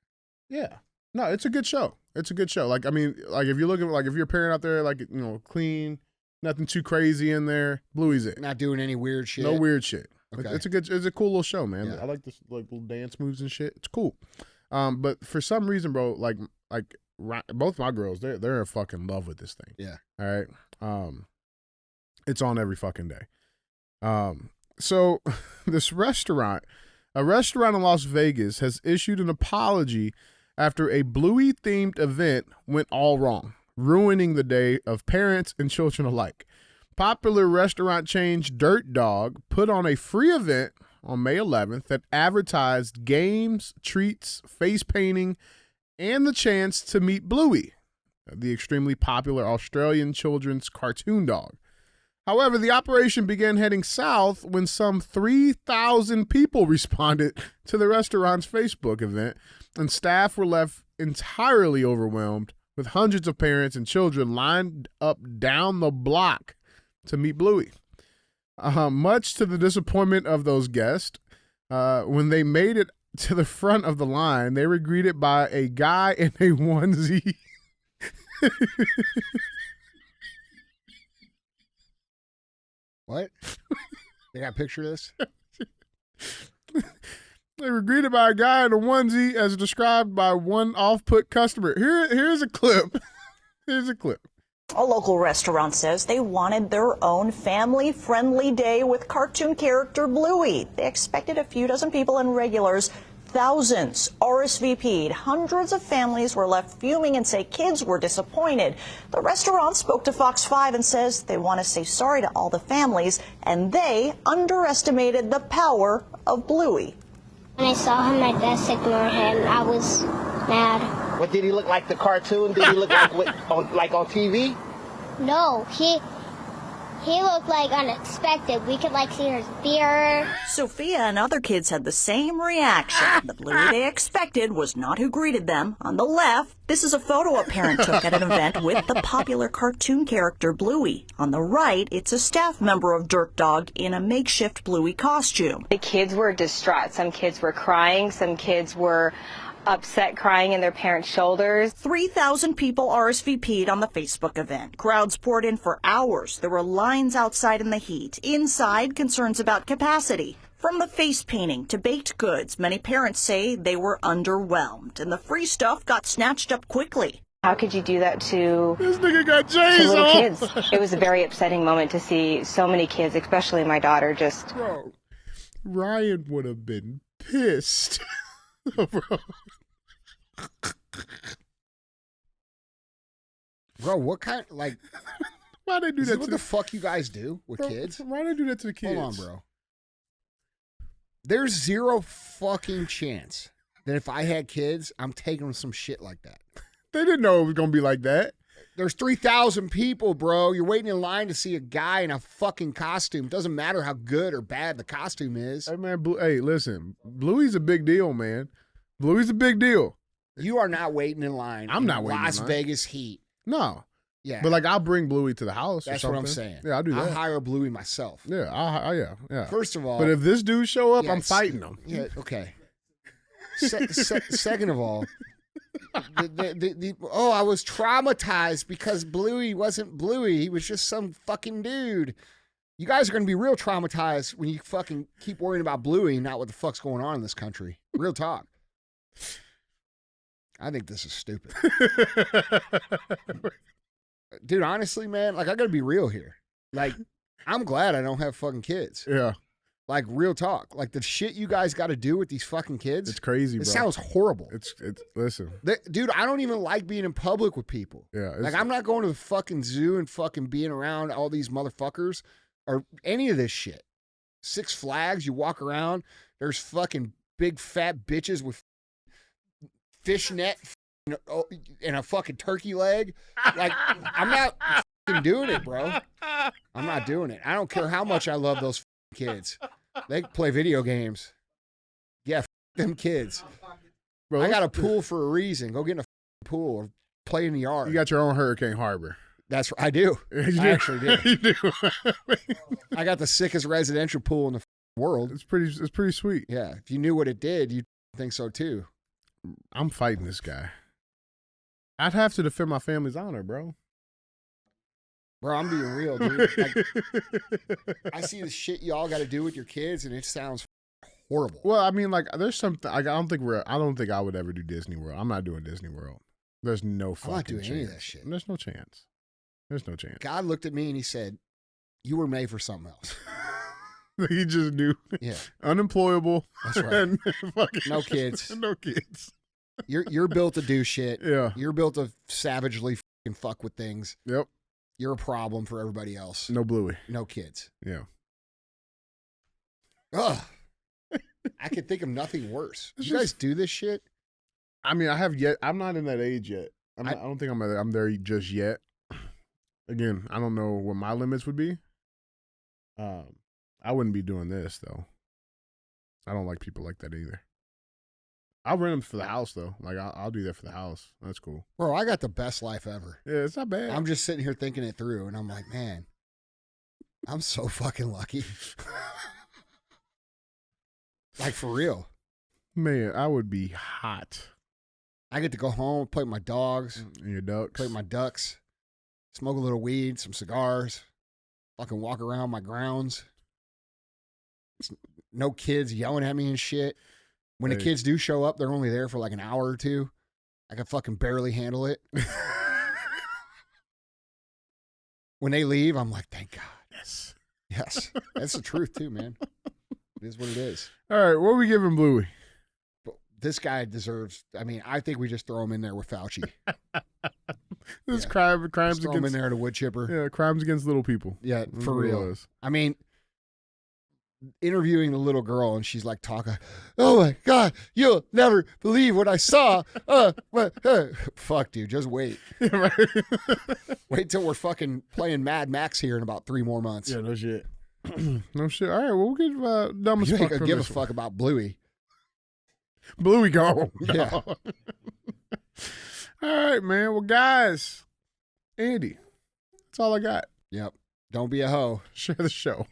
Yeah. No, it's a good show. It's a good show. Like, I mean, like, if you're looking, like, if you're a parent out there, like, you know, clean, nothing too crazy in there, Bluey's it. Not doing any weird shit? No weird shit. Okay. It's a cool little show, man. Yeah. I like this, like, little dance moves and shit. It's cool. But for some reason, bro, like both my girls, they're in fucking love with this thing. Yeah. All right. It's on every fucking day. So this restaurant, a restaurant in Las Vegas, has issued an apology after a Bluey-themed event went all wrong, ruining the day of parents and children alike. Popular restaurant chain Dirt Dog put on a free event on May 11th that advertised games, treats, face painting, and the chance to meet Bluey, the extremely popular Australian children's cartoon dog. However, the operation began heading south when some 3,000 people responded to the restaurant's Facebook event, and staff were left entirely overwhelmed with hundreds of parents and children lined up down the block to meet Bluey. Much to the disappointment of those guests, when they made it to the front of the line, they were greeted by a guy in a onesie. What? They got a picture of this? They were greeted by a guy in a onesie as described by one off-put customer. Here's a clip. Here's a clip. A local restaurant says they wanted their own family-friendly day with cartoon character Bluey. They expected a few dozen people and regulars. Thousands RSVP'd. Hundreds of families were left fuming and say kids were disappointed. The restaurant spoke to Fox 5 and says they want to say sorry to all the families, and they underestimated the power of Bluey. When I saw him, my best ignore him. I was mad. What, did he look like the cartoon? Did he look like on TV? No, he looked like unexpected. We could see his beard. Sophia and other kids had the same reaction. The Bluey they expected was not who greeted them. On the left, this is a photo a parent took at an event with the popular cartoon character Bluey. On the right, it's a staff member of Dirt Dog in a makeshift Bluey costume. The kids were distraught. Some kids were crying. Some kids were upset, crying in their parents' shoulders. 3,000 people RSVP'd on the Facebook event. Crowds poured in for hours. There were lines outside in the heat. Inside, concerns about capacity. From the face painting to baked goods, many parents say they were underwhelmed, and the free stuff got snatched up quickly. How could you do that to This nigga got J's little on. kids? It was a very upsetting moment to see so many kids, especially my daughter, just... Bro, Ryan would have been pissed. Bro. Bro, what kind, Why they do is that this what to the fuck you guys do with bro, kids? Why they do that to the kids? Hold on, bro. There's zero fucking chance that if I had kids, I'm taking them some shit like that. They didn't know it was going to be like that. There's 3,000 people, bro. You're waiting in line to see a guy in a fucking costume. Doesn't matter how good or bad the costume is. Hey, man, hey, listen. Bluey's a big deal, man. Bluey's a big deal. You are not waiting in line. I'm not waiting in Las line. Vegas heat. No. Yeah. But, I'll bring Bluey to the house That's or what something. I'm saying. Yeah, I'll do that. I'll hire Bluey myself. Yeah, yeah. First of all. But if this dude show up, yeah, I'm fighting him. Yeah, okay. Second of all, I was traumatized because Bluey wasn't Bluey. He was just some fucking dude. You guys are going to be real traumatized when you fucking keep worrying about Bluey and not what the fuck's going on in this country. Real talk. I think this is stupid. Dude, honestly, man, I got to be real here. I'm glad I don't have fucking kids. Yeah. Real talk. The shit you guys got to do with these fucking kids. It's crazy, bro. It sounds horrible. It's listen. Dude, I don't even like being in public with people. Yeah. I'm not going to the fucking zoo and fucking being around all these motherfuckers or any of this shit. Six Flags, you walk around, there's fucking big fat bitches with fishnet and a fucking turkey leg. I'm not fucking doing it, bro. I'm not doing it. I don't care how much I love those kids. They play video games. Yeah, them kids. Bro, I got a pool for a reason. Go get in a pool or play in the yard. You got your own Hurricane Harbor. That's I do. I actually do. You do. I got the sickest residential pool in the world. It's pretty sweet. Yeah, if you knew what it did, you'd think so too. I'm fighting this guy. I'd have to defend my family's honor, bro. Bro, I'm being real, dude. I see the shit y'all got to do with your kids, and it sounds horrible. Well, I mean, there's something. I don't think I would ever do Disney World. I'm not doing Disney World. There's no fucking I'm not doing chance. any of that shit. There's no chance. There's no chance. God looked at me and he said, "You were made for something else." He just knew. Yeah, unemployable. That's right. And fucking no kids. No kids. You're built to do shit. Yeah. You're built to savagely fucking fuck with things. Yep. You're a problem for everybody else. No Bluey. No kids. Yeah. Ugh. I can think of nothing worse. You guys do this shit? I mean, I have yet. I'm not in that age yet. I don't think I'm there just yet. Again, I don't know what my limits would be. I wouldn't be doing this though. I don't like people like that either. I'll rent them for the house though. Like I'll do that for the house. That's cool. Bro, I got the best life ever. Yeah, it's not bad. I'm just sitting here thinking it through, and I'm like, man, I'm so fucking lucky. Like, for real. Man, I would be hot. I get to go home, play with my dogs. And your ducks. Play with my ducks. Smoke a little weed, some cigars. Fucking walk around my grounds. No kids yelling at me and shit. When the kids do show up, they're only there for like an hour or two. I can fucking barely handle it. When they leave, I'm like, thank God. Yes. Yes. That's the truth too, man. It is what it is. All right, what are we giving Bluey? This guy deserves, I mean, I think we just throw him in there with Fauci. This crimes throw against him in there to wood chipper. Yeah, crimes against little people. Yeah, That's for what it real. was. I mean, interviewing the little girl, and she's like talking, oh my God, you'll never believe what I saw. Fuck, dude, just wait. Wait till we're fucking playing Mad Max here in about 3 more months. Yeah, no shit. No shit. All right, well, we'll get dumbest You fuck ain't from give a this one. fuck about Bluey. Bluey gone. Yeah. All right, man. Well, guys, Andy, that's all I got. Yep. Don't be a hoe. Share the show.